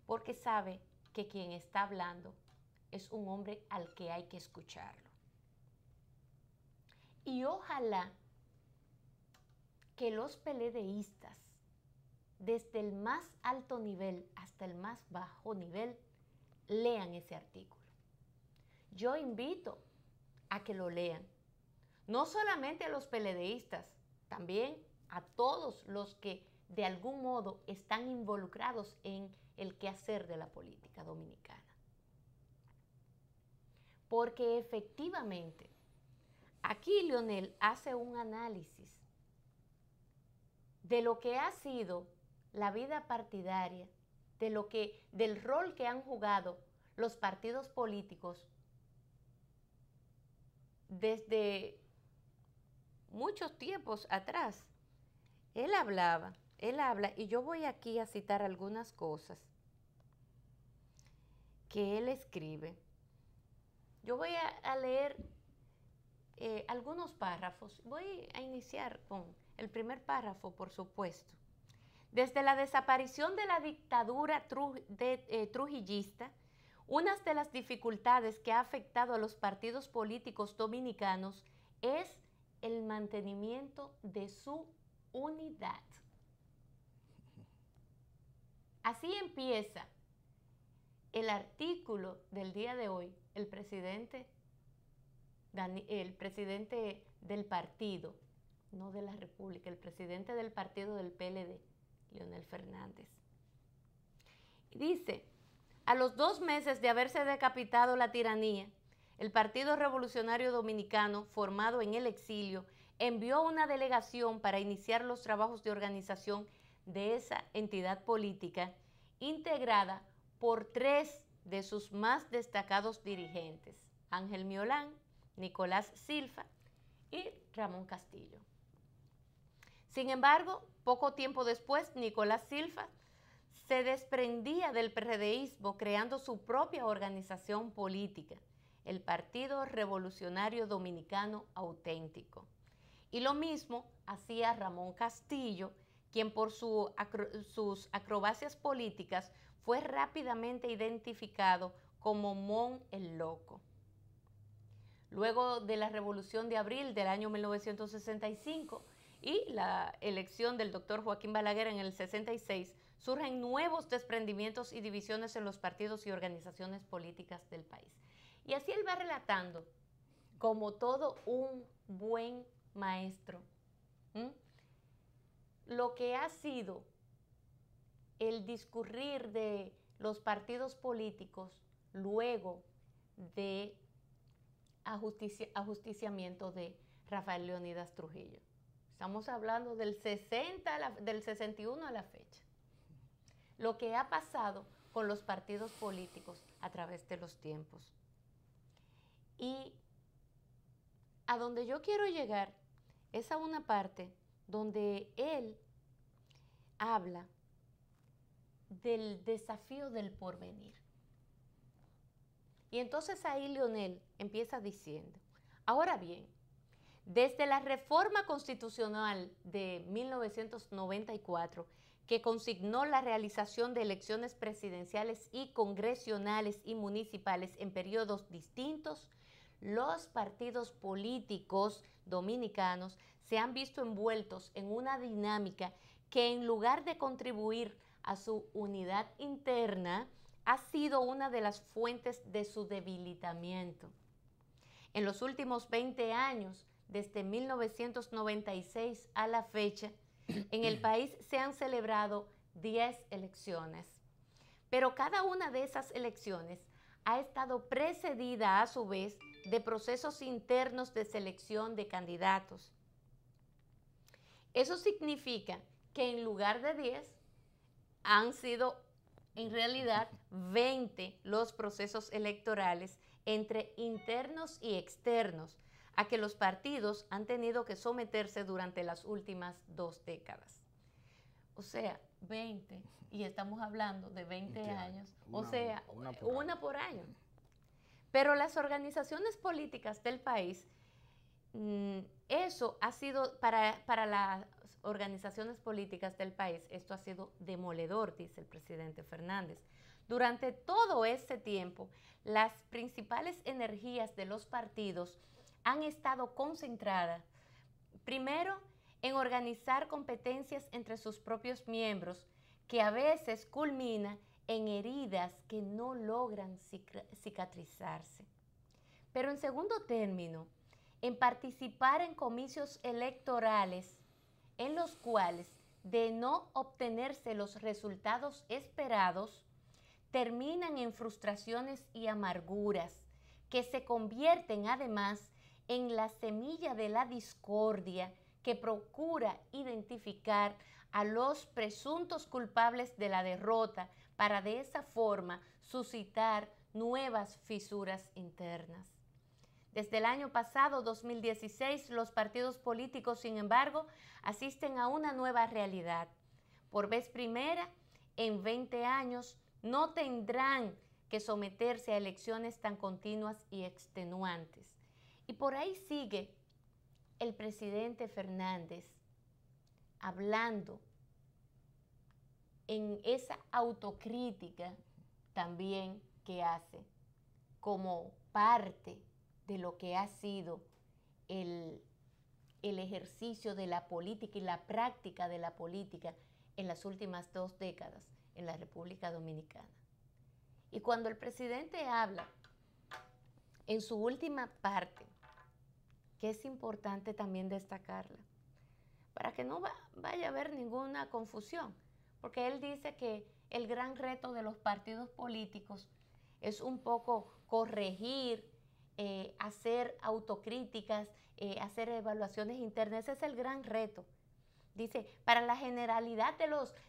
Porque sabe que quien está hablando es un hombre al que hay que escucharlo. Y ojalá que los PLDistas, desde el más alto nivel hasta el más bajo nivel, lean ese artículo. Yo invito a que lo lean. No solamente a los PLDistas, también a todos los que de algún modo están involucrados en el quehacer de la política dominicana. Porque efectivamente, aquí Leonel hace un análisis de lo que ha sido la vida partidaria, del rol que han jugado los partidos políticos desde muchos tiempos atrás. Él habla, y yo voy aquí a citar algunas cosas que él escribe. Yo voy a leer algunos párrafos. Voy a iniciar con el primer párrafo, por supuesto. Desde la desaparición de la dictadura trujillista, una de las dificultades que ha afectado a los partidos políticos dominicanos es el mantenimiento de su unidad. Así empieza el artículo del día de hoy, el presidente del partido, no de la República, el presidente del partido del PLD, Leonel Fernández. Dice: a los 2 meses de haberse decapitado la tiranía, el Partido Revolucionario Dominicano, formado en el exilio, envió una delegación para iniciar los trabajos de organización de esa entidad política, integrada por 3 de sus más destacados dirigentes, Ángel Miolán, Nicolás Silva y Ramón Castillo. Sin embargo, poco tiempo después, Nicolás Silva se desprendía del PRDismo creando su propia organización política, el Partido Revolucionario Dominicano Auténtico. Y lo mismo hacía Ramón Castillo, quien por sus acrobacias políticas fue rápidamente identificado como Mon el Loco. Luego de la Revolución de Abril del año 1965 y la elección del doctor Joaquín Balaguer en el 66, surgen nuevos desprendimientos y divisiones en los partidos y organizaciones políticas del país. Y así él va relatando, como todo un buen maestro, lo que ha sido el discurrir de los partidos políticos luego de ajusticiamiento de Rafael Leónidas Trujillo. Estamos hablando del 61 a la fecha. Lo que ha pasado con los partidos políticos a través de los tiempos. Y a donde yo quiero llegar es a una parte donde él habla del desafío del porvenir. Y entonces ahí Leonel empieza diciendo, ahora bien, desde la reforma constitucional de 1994, que consignó la realización de elecciones presidenciales y congresionales y municipales en periodos distintos, los partidos políticos dominicanos se han visto envueltos en una dinámica que en lugar de contribuir a su unidad interna, ha sido una de las fuentes de su debilitamiento. En los últimos 20 años, desde 1996 a la fecha, en el país se han celebrado 10 elecciones, pero cada una de esas elecciones ha estado precedida a su vez de procesos internos de selección de candidatos. Eso significa que en lugar de 10, han sido en realidad 20 los procesos electorales entre internos y externos a que los partidos han tenido que someterse durante las últimas 2 décadas. O sea, 20, y estamos hablando de 20 años, una por año. Pero las organizaciones políticas del país, eso ha sido, para las organizaciones políticas del país, esto ha sido demoledor, dice el presidente Fernández. Durante todo ese tiempo, las principales energías de los partidos han estado concentradas, primero, en organizar competencias entre sus propios miembros, que a veces culmina en heridas que no logran cicatrizarse. Pero en segundo término, en participar en comicios electorales en los cuales, de no obtenerse los resultados esperados, terminan en frustraciones y amarguras que se convierten además en la semilla de la discordia que procura identificar a los presuntos culpables de la derrota para de esa forma suscitar nuevas fisuras internas. Desde el año pasado, 2016, los partidos políticos, sin embargo, asisten a una nueva realidad. Por vez primera, en 20 años, no tendrán que someterse a elecciones tan continuas y extenuantes. Y por ahí sigue el presidente Fernández hablando en esa autocrítica también que hace como parte de lo que ha sido el ejercicio de la política y la práctica de la política en las últimas 2 décadas en la República Dominicana. Y cuando el presidente habla en su última parte, que es importante también destacarla, para que no vaya a haber ninguna confusión, porque él dice que el gran reto de los partidos políticos es un poco corregir, hacer autocríticas, hacer evaluaciones internas. Ese es el gran reto. Dice, para la generalidad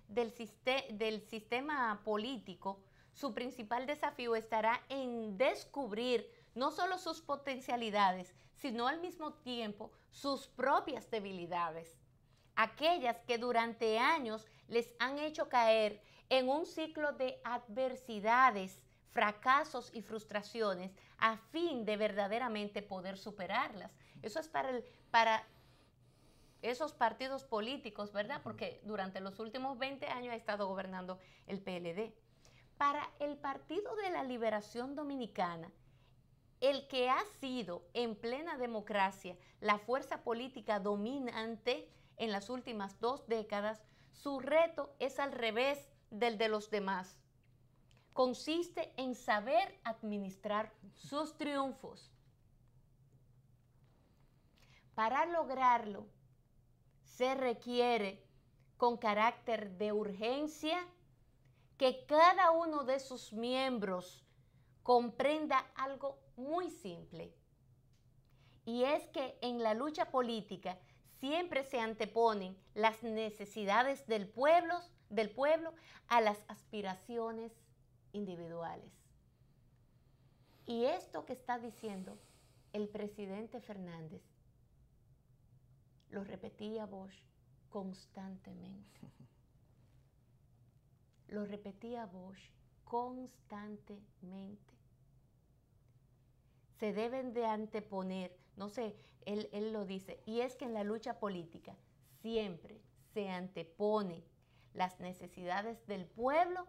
del sistema político, su principal desafío estará en descubrir no solo sus potencialidades, sino al mismo tiempo sus propias debilidades. aquellas que durante años les han hecho caer en un ciclo de adversidades, fracasos y frustraciones a fin de verdaderamente poder superarlas. Eso es para esos partidos políticos, ¿verdad? Porque durante los últimos 20 años ha estado gobernando el PLD. Para el Partido de la Liberación Dominicana, el que ha sido en plena democracia la fuerza política dominante en las últimas 2 décadas, su reto es al revés del de los demás. Consiste en saber administrar sus triunfos. Para lograrlo, se requiere con carácter de urgencia que cada uno de sus miembros comprenda algo muy simple. Y es que en la lucha política siempre se anteponen las necesidades del pueblo a las aspiraciones individuales. Y esto que está diciendo el presidente Fernández, lo repetía Bosch constantemente. Lo repetía Bosch constantemente. Se deben de anteponer, no sé, él lo dice, y es que en la lucha política siempre se antepone las necesidades del pueblo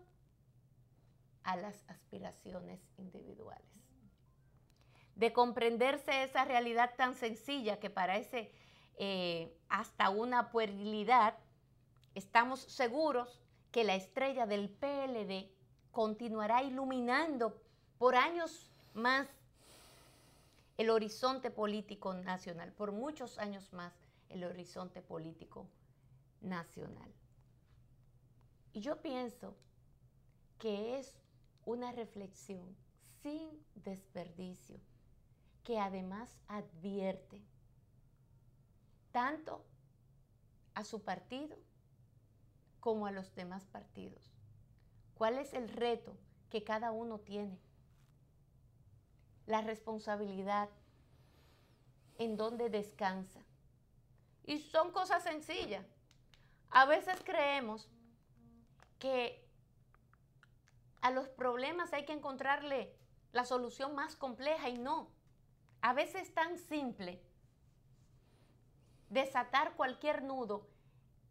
a las aspiraciones individuales. De comprenderse esa realidad tan sencilla que parece hasta una puerilidad, estamos seguros que la estrella del PLD continuará iluminando por años más el horizonte político nacional, por muchos años más el horizonte político nacional. Y yo pienso que es una reflexión sin desperdicio, que además advierte tanto a su partido como a los demás partidos. ¿Cuál es el reto que cada uno tiene? La responsabilidad en donde descansa. Y son cosas sencillas. A veces creemos que a los problemas hay que encontrarle la solución más compleja y no. A veces es tan simple desatar cualquier nudo.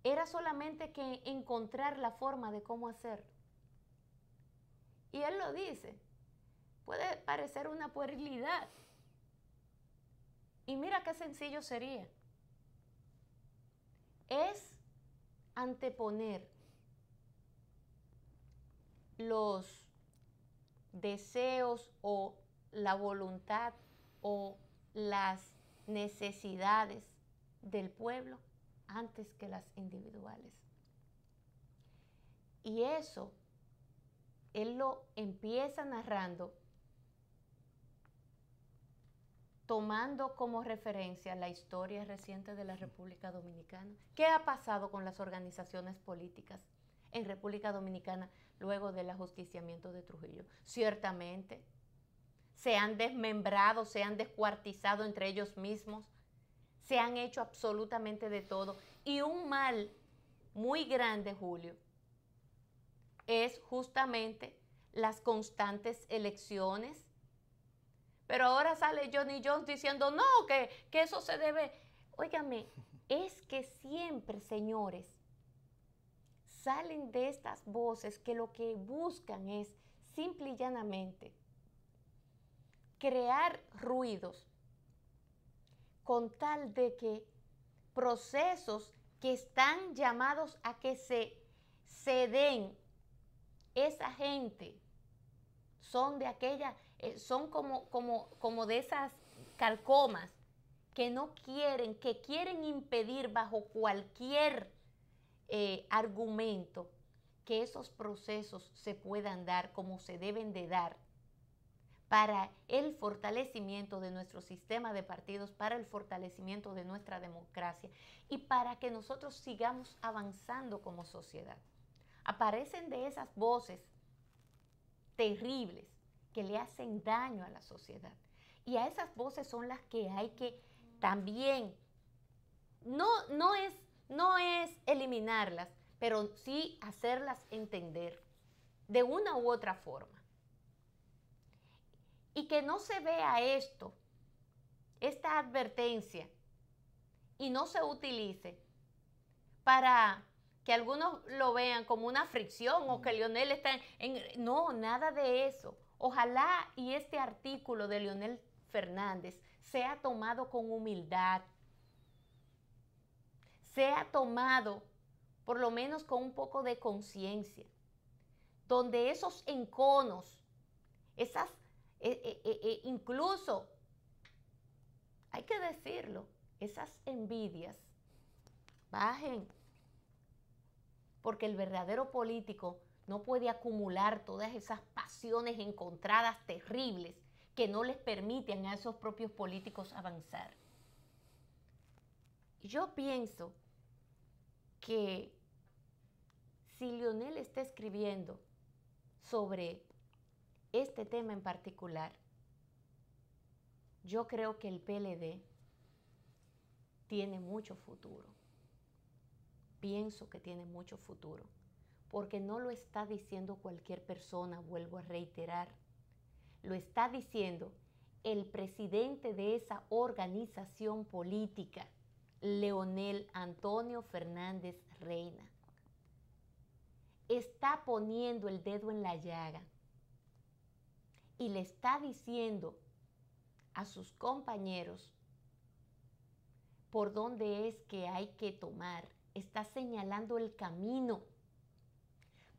Era solamente que encontrar la forma de cómo hacerlo. Y él lo dice. Puede parecer una puerilidad. Y mira qué sencillo sería. Es anteponer los deseos o la voluntad o las necesidades del pueblo antes que las individuales. Y eso, él lo empieza narrando tomando como referencia la historia reciente de la República Dominicana. ¿Qué ha pasado con las organizaciones políticas en República Dominicana luego del ajusticiamiento de Trujillo? Ciertamente, se han desmembrado, se han descuartizado entre ellos mismos, se han hecho absolutamente de todo. Y un mal muy grande, Julio, es justamente las constantes elecciones. Pero ahora sale Johnny Jones diciendo, no, que eso se debe. Óigame, es que siempre, señores, salen de estas voces que lo que buscan es simple y llanamente crear ruidos con tal de que procesos que están llamados a que se den, esa gente son de aquella, son como de esas calcomas que no quieren, que quieren impedir bajo cualquier argumento que esos procesos se puedan dar como se deben de dar para el fortalecimiento de nuestro sistema de partidos, para el fortalecimiento de nuestra democracia y para que nosotros sigamos avanzando como sociedad. Aparecen de esas voces terribles que le hacen daño a la sociedad. Y a esas voces son las que hay que también, no no es eliminarlas, pero sí hacerlas entender de una u otra forma. Y que no se vea esto, esta advertencia, y no se utilice para que algunos lo vean como una fricción o que Leonel está en... No, nada de eso. Ojalá y este artículo de Leonel Fernández sea tomado con humildad, sea tomado por lo menos con un poco de conciencia, donde esos enconos, esas, incluso, hay que decirlo, esas envidias bajen, porque el verdadero político no puede acumular todas esas pasiones encontradas terribles que no les permiten a esos propios políticos avanzar. Yo pienso que si Leonel está escribiendo sobre este tema en particular, yo creo que el PLD tiene mucho futuro. Pienso que tiene mucho futuro, porque no lo está diciendo cualquier persona, vuelvo a reiterar. Lo está diciendo el presidente de esa organización política, Leonel Antonio Fernández Reina. Está poniendo el dedo en la llaga y le está diciendo a sus compañeros por dónde es que hay que tomar. Está señalando el camino,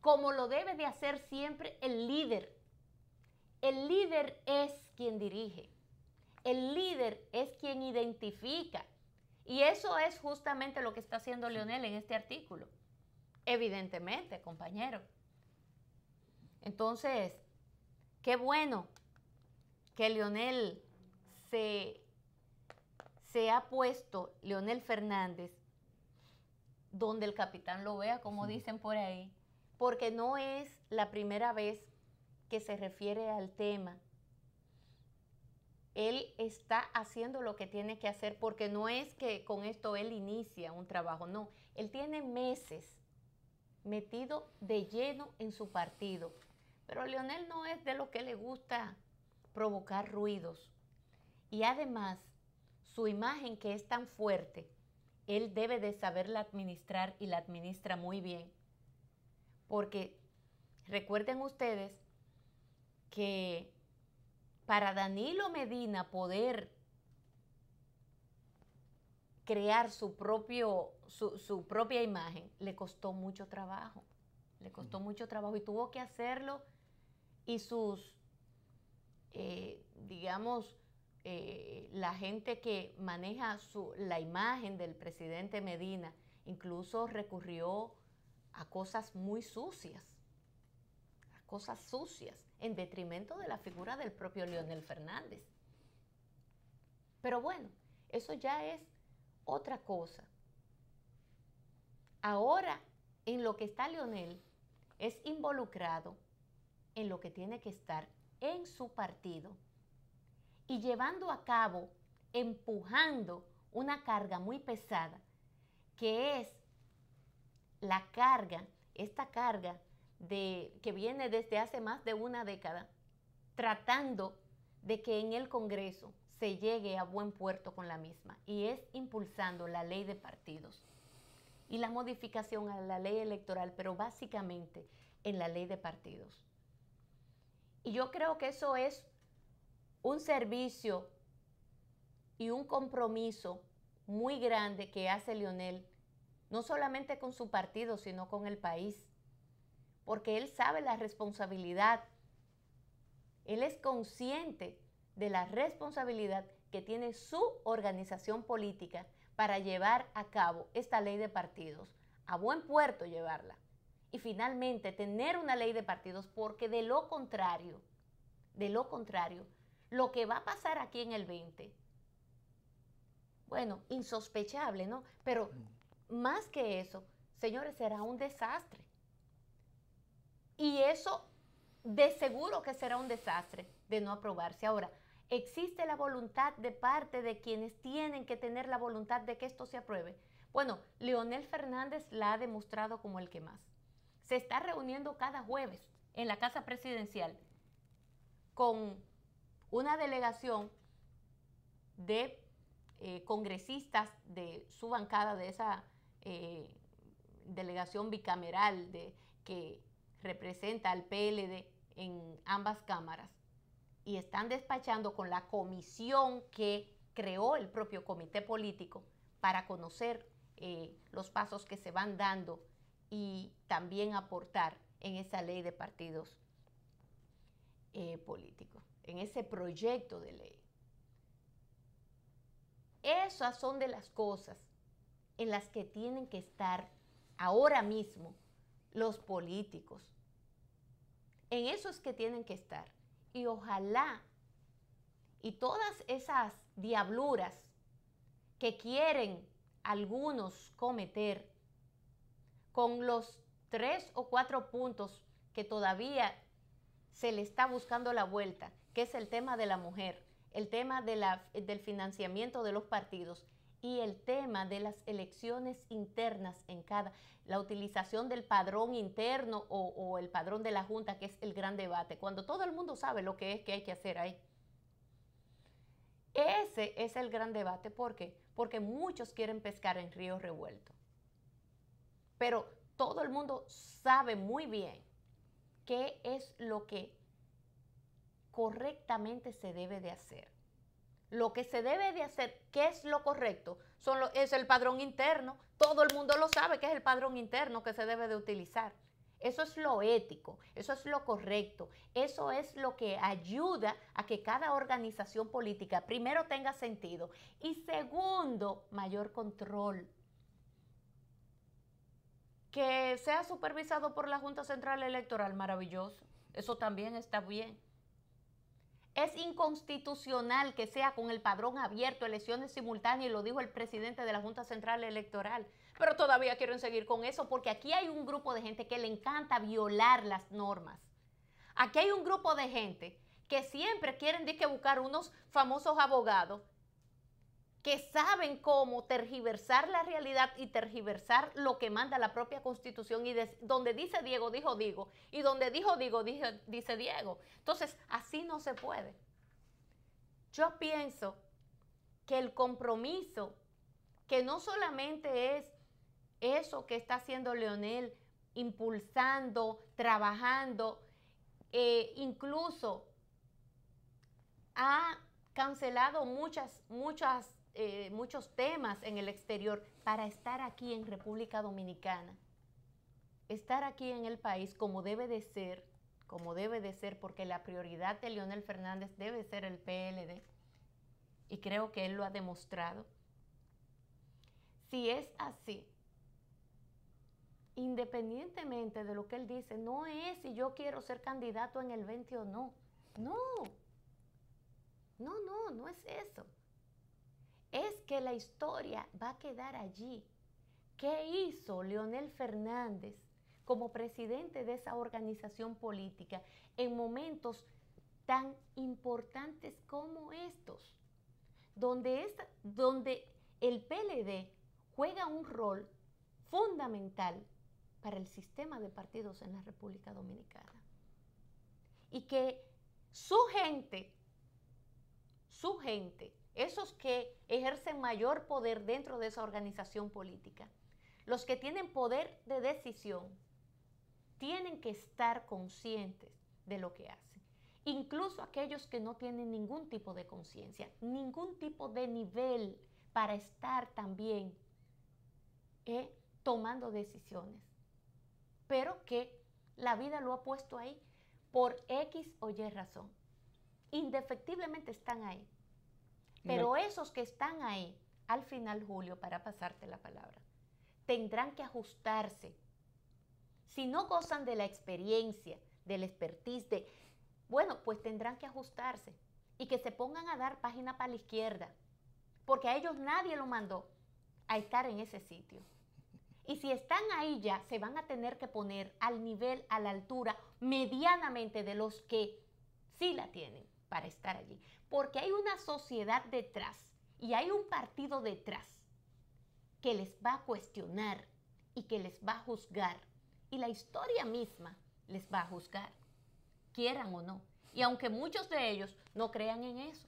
como lo debe de hacer siempre el líder. El líder es quien dirige, el líder es quien identifica, y eso es justamente lo que está haciendo Leonel en este artículo, evidentemente, compañero. Entonces, qué bueno que Leonel se ha puesto, Leonel Fernández, donde el capitán lo vea, como dicen por ahí, porque no es la primera vez que se refiere al tema. Él está haciendo lo que tiene que hacer, porque no es que con esto él inicia un trabajo, no. Él tiene meses metido de lleno en su partido, pero Leonel no es de lo que le gusta provocar ruidos. Y además, su imagen, que es tan fuerte, él debe de saberla administrar, y la administra muy bien. Porque recuerden ustedes que para Danilo Medina poder crear su propia imagen, le costó mucho trabajo. Le costó mucho trabajo y tuvo que hacerlo, y sus, digamos, la gente que maneja la imagen del presidente Medina incluso recurrió a cosas muy sucias, en detrimento de la figura del propio Leonel Fernández. Pero bueno, eso ya es otra cosa. Ahora, en lo que está Leonel, es involucrado en lo que tiene que estar en su partido, y llevando a cabo, empujando una carga muy pesada, que es la carga, esta carga que viene desde hace más de una década, tratando de que en el Congreso se llegue a buen puerto con la misma, y es impulsando la ley de partidos y la modificación a la ley electoral, pero básicamente en la ley de partidos. Y yo creo que eso es un servicio y un compromiso muy grande que hace Leonel, no solamente con su partido, sino con el país, porque él sabe la responsabilidad, él es consciente de la responsabilidad que tiene su organización política para llevar a cabo esta ley de partidos, a buen puerto llevarla, y finalmente tener una ley de partidos, porque de lo contrario, lo que va a pasar aquí en el 20, bueno, insospechable, ¿no? Pero más que eso, señores, será un desastre. Y eso de seguro que será un desastre de no aprobarse. Ahora, ¿Existe la voluntad de parte de quienes tienen que tener la voluntad de que esto se apruebe? Bueno, Leonel Fernández la ha demostrado como el que más. Se está reuniendo cada jueves en la Casa Presidencial con una delegación de congresistas de su bancada, de esa delegación bicameral que representa al PLD en ambas cámaras, y están despachando con la comisión que creó el propio comité político para conocer los pasos que se van dando y también aportar en esa ley de partidos políticos, en ese proyecto de ley. Esas son de las cosas en las que tienen que estar ahora mismo los políticos. En eso es que tienen que estar. Y ojalá, y todas esas diabluras que quieren algunos cometer con los 3 o 4 puntos que todavía se le está buscando la vuelta, que es el tema de la mujer, el tema del financiamiento de los partidos y el tema de las elecciones internas la utilización del padrón interno o el padrón de la Junta, que es el gran debate, cuando todo el mundo sabe lo que es que hay que hacer ahí. Ese es el gran debate. ¿Por qué? Porque muchos quieren pescar en río revuelto. Pero todo el mundo sabe muy bien qué es lo que correctamente se debe de hacer. Lo que se debe de hacer, ¿qué es lo correcto? Es el padrón interno. Todo el mundo lo sabe que es el padrón interno que se debe de utilizar. Eso es lo ético, eso es lo correcto, eso es lo que ayuda a que cada organización política, primero, tenga sentido y segundo, mayor control. Que sea supervisado por la Junta Central Electoral, maravilloso, eso también está bien. Es inconstitucional que sea con el padrón abierto, elecciones simultáneas, y lo dijo el presidente de la Junta Central Electoral. Pero todavía quieren seguir con eso porque aquí hay un grupo de gente que le encanta violar las normas. Aquí hay un grupo de gente que siempre quieren buscar unos famosos abogados que saben cómo tergiversar la realidad y tergiversar lo que manda la propia Constitución, y donde dice Diego, dijo Diego, y donde dijo Diego, dice Diego. Entonces, así no se puede. Yo pienso que el compromiso, que no solamente es eso que está haciendo Leonel, impulsando, trabajando, incluso ha cancelado muchos temas en el exterior para estar aquí en República Dominicana, estar aquí en el país como debe de ser, porque la prioridad de Leonel Fernández debe ser el PLD, y creo que él lo ha demostrado. Si es así, independientemente de lo que él dice, no es si yo quiero ser candidato en el 20 o no. No es eso. Es que la historia va a quedar allí. ¿Qué hizo Leonel Fernández como presidente de esa organización política en momentos tan importantes como estos? Donde el PLD juega un rol fundamental para el sistema de partidos en la República Dominicana. Y que su gente, esos que ejercen mayor poder dentro de esa organización política, los que tienen poder de decisión, tienen que estar conscientes de lo que hacen. Incluso aquellos que no tienen ningún tipo de conciencia, ningún tipo de nivel para estar también tomando decisiones, pero que la vida lo ha puesto ahí por X o Y razón. Indefectiblemente están ahí. Pero esos que están ahí, al final, Julio, para pasarte la palabra, tendrán que ajustarse. Si no gozan de la experiencia, del expertise, pues tendrán que ajustarse y que se pongan a dar página para la izquierda, porque a ellos nadie lo mandó a estar en ese sitio. Y si están ahí ya, se van a tener que poner al nivel, a la altura, medianamente de los que sí la tienen para estar allí. porque hay una sociedad detrás y hay un partido detrás que les va a cuestionar y que les va a juzgar. Y la historia misma les va a juzgar, quieran o no. Y aunque muchos de ellos no crean en eso.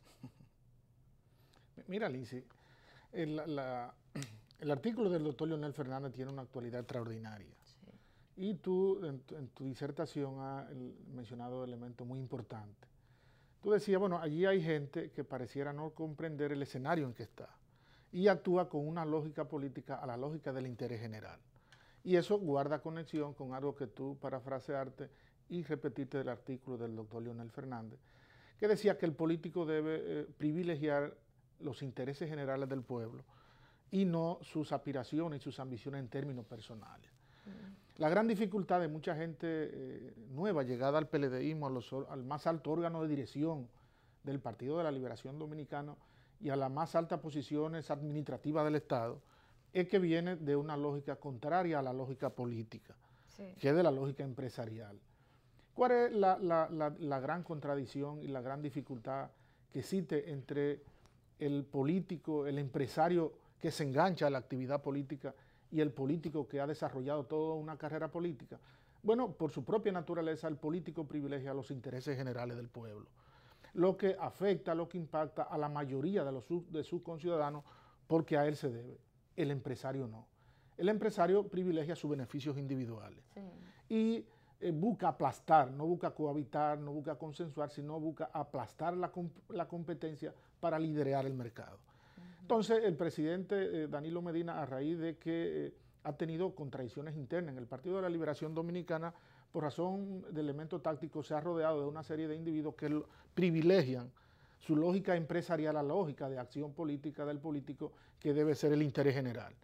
Mira, Lindsay, el artículo del doctor Leonel Fernández tiene una actualidad extraordinaria. Sí. Y tú, en tu disertación, has mencionado elementos muy importantes. Tú decías, bueno, allí hay gente que pareciera no comprender el escenario en que está y actúa con una lógica política a la lógica del interés general. Y eso guarda conexión con algo que tú parafrasearte y repetiste del artículo del doctor Leonel Fernández, que decía que el político debe privilegiar los intereses generales del pueblo y no sus aspiraciones y sus ambiciones en términos personales. La gran dificultad de mucha gente nueva llegada al PLDismo, al más alto órgano de dirección del Partido de la Liberación Dominicana y a las más altas posiciones administrativas del Estado, es que viene de una lógica contraria a la lógica política, sí, que es de la lógica empresarial. ¿Cuál es la gran contradicción y la gran dificultad que existe entre el político, el empresario que se engancha a la actividad política y el político que ha desarrollado toda una carrera política? Bueno, por su propia naturaleza, el político privilegia los intereses generales del pueblo, lo que afecta, lo que impacta a la mayoría de sus conciudadanos porque a él se debe. El empresario no. El empresario privilegia sus beneficios individuales. Sí. Y busca aplastar, no busca cohabitar, no busca consensuar, sino busca aplastar la competencia para liderar el mercado. Entonces, el presidente Danilo Medina, a raíz de que ha tenido contradicciones internas en el Partido de la Liberación Dominicana, por razón de elementos tácticos, se ha rodeado de una serie de individuos que privilegian su lógica empresarial a la lógica de acción política del político, que debe ser el interés general.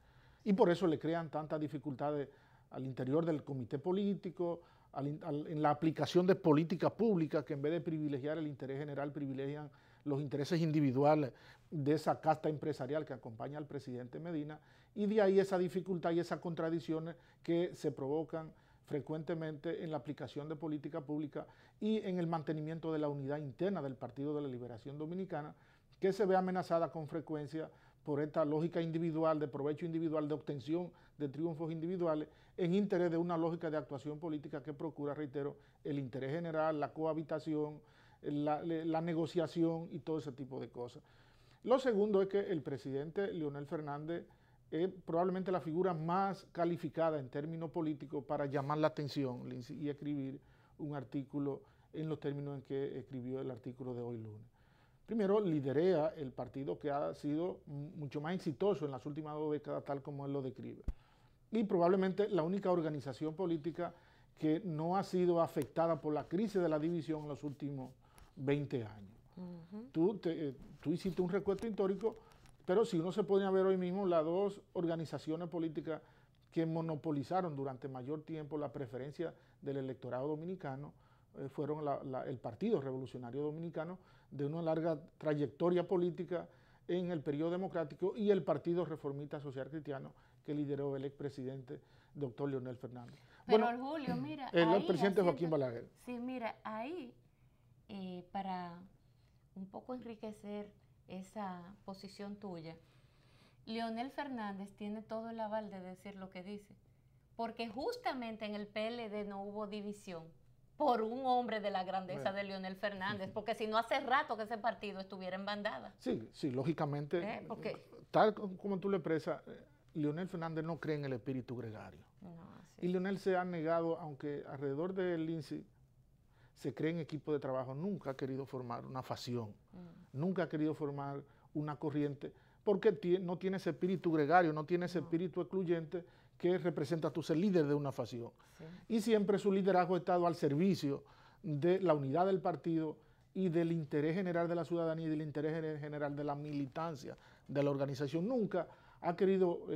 Y por eso le crean tantas dificultades al interior del comité político, en la aplicación de políticas públicas que en vez de privilegiar el interés general, privilegian los intereses individuales de esa casta empresarial que acompaña al presidente Medina, y de ahí esa dificultad y esas contradicciones que se provocan frecuentemente en la aplicación de política pública y en el mantenimiento de la unidad interna del Partido de la Liberación Dominicana, que se ve amenazada con frecuencia por esta lógica individual, de provecho individual, de obtención de triunfos individuales, en interés de una lógica de actuación política que procura, reitero, el interés general, la cohabitación, la negociación y todo ese tipo de cosas. Lo segundo es que el presidente Leonel Fernández es probablemente la figura más calificada en términos políticos para llamar la atención y escribir un artículo en los términos en que escribió el artículo de hoy lunes. Primero, liderea el partido que ha sido mucho más exitoso en las últimas 2 décadas, tal como él lo describe. Y probablemente la única organización política que no ha sido afectada por la crisis de la división en los últimos 20 años. Tú hiciste un recuento histórico, pero si uno se pone a ver hoy mismo, las 2 organizaciones políticas que monopolizaron durante mayor tiempo la preferencia del electorado dominicano fueron el Partido Revolucionario Dominicano, de una larga trayectoria política en el periodo democrático, y el Partido Reformista Social Cristiano, que lideró el expresidente doctor Leonel Fernández. Pero bueno, Julio, mira, el presidente Joaquín Balaguer. Sí, mira, ahí, para un poco enriquecer esa posición tuya, Leonel Fernández tiene todo el aval de decir lo que dice, porque justamente en el PLD no hubo división por un hombre de la grandeza de Leonel Fernández, porque si no, hace rato que ese partido estuviera en bandada. Sí, sí, lógicamente, tal como tú le expresas, Leonel Fernández no cree en el espíritu gregario. No, y Leonel se ha negado, aunque alrededor de Lindsay se cree en equipo de trabajo, nunca ha querido formar una facción, nunca ha querido formar una corriente, porque no tiene ese espíritu gregario, no tiene ese espíritu excluyente que representa tú ser líder de una facción. Sí. Y siempre su liderazgo ha estado al servicio de la unidad del partido y del interés general de la ciudadanía y del interés general de la militancia de la organización. Nunca ha querido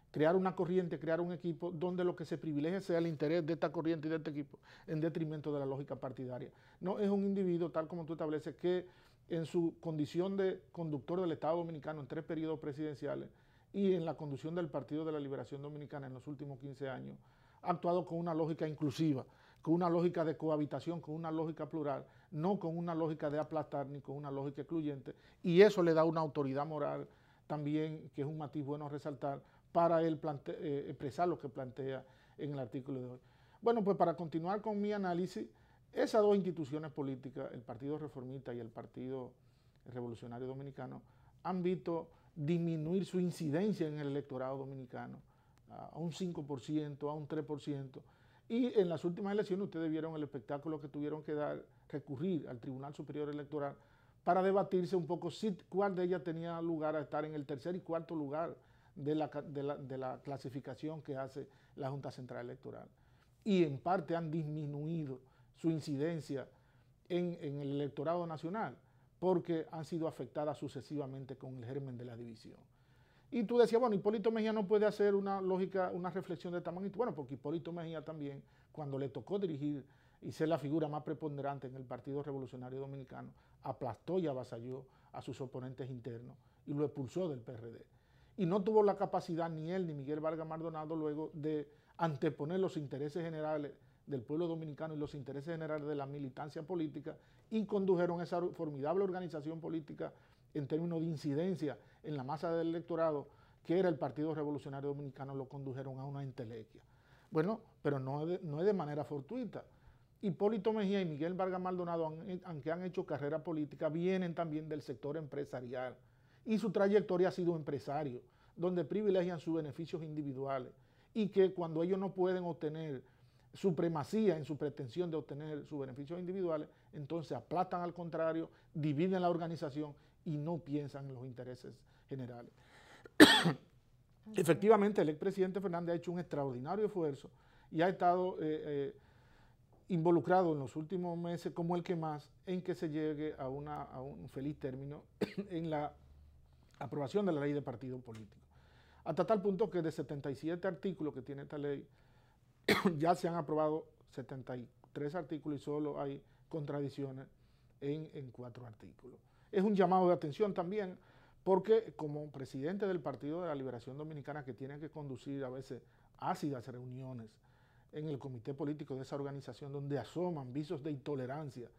crear una corriente, crear un equipo donde lo que se privilegie sea el interés de esta corriente y de este equipo en detrimento de la lógica partidaria. No, es un individuo, tal como tú estableces, que en su condición de conductor del Estado Dominicano en 3 periodos presidenciales y en la conducción del Partido de la Liberación Dominicana en los últimos 15 años, ha actuado con una lógica inclusiva, con una lógica de cohabitación, con una lógica plural, no con una lógica de aplastar ni con una lógica excluyente, y eso le da una autoridad moral también, que es un matiz bueno a resaltar, para él expresar lo que plantea en el artículo de hoy. Bueno, pues para continuar con mi análisis, esas dos instituciones políticas, el Partido Reformista y el Partido Revolucionario Dominicano, han visto disminuir su incidencia en el electorado dominicano a un 5%, a un 3%, y en las últimas elecciones ustedes vieron el espectáculo que tuvieron que dar, recurrir al Tribunal Superior Electoral para debatirse un poco cuál de ellas tenía lugar a estar en el tercer y cuarto lugar de la clasificación que hace la Junta Central Electoral. Y en parte han disminuido su incidencia en el electorado nacional, porque han sido afectadas sucesivamente con el germen de la división. Y tú decías, bueno, Hipólito Mejía no puede hacer una lógica, una reflexión de tamaño. Bueno, porque Hipólito Mejía también, cuando le tocó dirigir y ser la figura más preponderante en el Partido Revolucionario Dominicano, aplastó y avasalló a sus oponentes internos y lo expulsó del PRD. Y no tuvo la capacidad ni él ni Miguel Vargas Maldonado luego de anteponer los intereses generales del pueblo dominicano y los intereses generales de la militancia política, y condujeron esa formidable organización política en términos de incidencia en la masa del electorado, que era el Partido Revolucionario Dominicano, lo condujeron a una entelequia. Bueno, pero no es de manera fortuita. Hipólito Mejía y Miguel Vargas Maldonado, aunque han hecho carrera política, vienen también del sector empresarial, y su trayectoria ha sido empresario, donde privilegian sus beneficios individuales, y que cuando ellos no pueden obtener supremacía en su pretensión de obtener sus beneficios individuales, entonces aplastan al contrario, dividen la organización y no piensan en los intereses generales. Efectivamente, el expresidente Fernández ha hecho un extraordinario esfuerzo y ha estado involucrado en los últimos meses, como el que más, en que se llegue a un feliz término en la aprobación de la ley de partidos políticos. Hasta tal punto que de 77 artículos que tiene esta ley, ya se han aprobado 73 artículos y solo hay contradicciones en 4 artículos. Es un llamado de atención también, porque como presidente del Partido de la Liberación Dominicana, que tiene que conducir a veces ácidas reuniones en el comité político de esa organización, donde asoman visos de intolerancia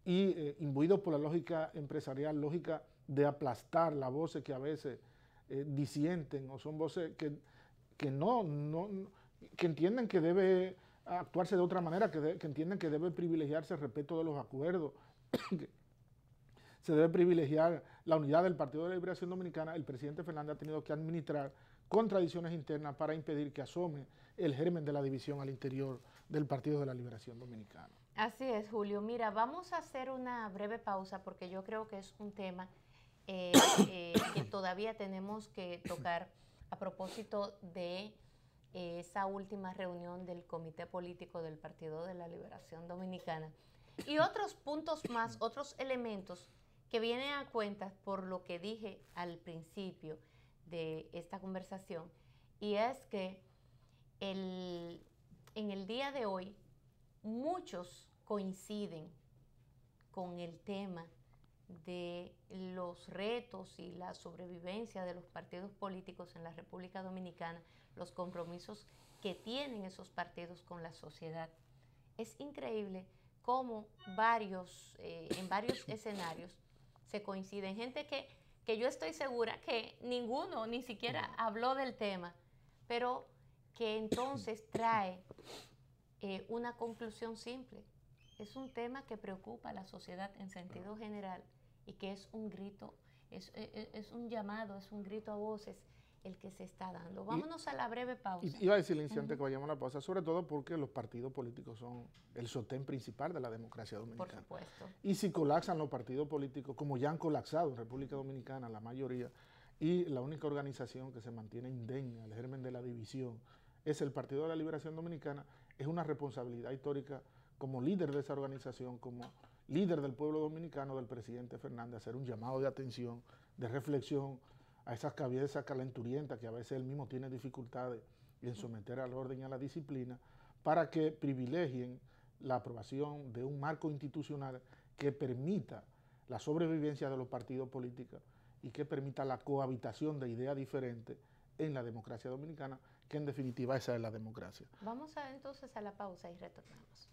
y imbuidos por la lógica empresarial, lógica de aplastar las voces que a veces disienten, o son voces que entienden que debe actuarse de otra manera, que entienden que debe privilegiarse el respeto de los acuerdos, que se debe privilegiar la unidad del Partido de la Liberación Dominicana. El presidente Fernández ha tenido que administrar contradicciones internas para impedir que asome el germen de la división al interior del Partido de la Liberación Dominicana. Así es, Julio. Mira, vamos a hacer una breve pausa porque yo creo que es un tema que todavía tenemos que tocar a propósito de esa última reunión del Comité Político del Partido de la Liberación Dominicana y otros puntos más, otros elementos que vienen a cuenta por lo que dije al principio de esta conversación, y es que en el día de hoy muchos coinciden con el tema de los retos y la sobrevivencia de los partidos políticos en la República Dominicana, los compromisos que tienen esos partidos con la sociedad. Es increíble cómo en varios escenarios se coinciden. Gente que yo estoy segura que ninguno ni siquiera habló del tema, pero que entonces trae una conclusión simple. Es un tema que preocupa a la sociedad en sentido general y que es un grito, es un llamado, es un grito a voces el que se está dando. Vámonos a la breve pausa. Iba a decirle iniciante que vayamos a la pausa, sobre todo porque los partidos políticos son el sostén principal de la democracia dominicana. Por supuesto. Y si colapsan los partidos políticos, como ya han colapsado en República Dominicana la mayoría, y la única organización que se mantiene indemne al germen de la división es el Partido de la Liberación Dominicana, es una responsabilidad histórica como líder de esa organización, como líder del pueblo dominicano, del presidente Fernández, hacer un llamado de atención, de reflexión a esas cabezas calenturientas que a veces él mismo tiene dificultades en someter al orden y a la disciplina, para que privilegien la aprobación de un marco institucional que permita la sobrevivencia de los partidos políticos y que permita la cohabitación de ideas diferentes en la democracia dominicana, que en definitiva esa es la democracia. Vamos entonces a la pausa y retornamos.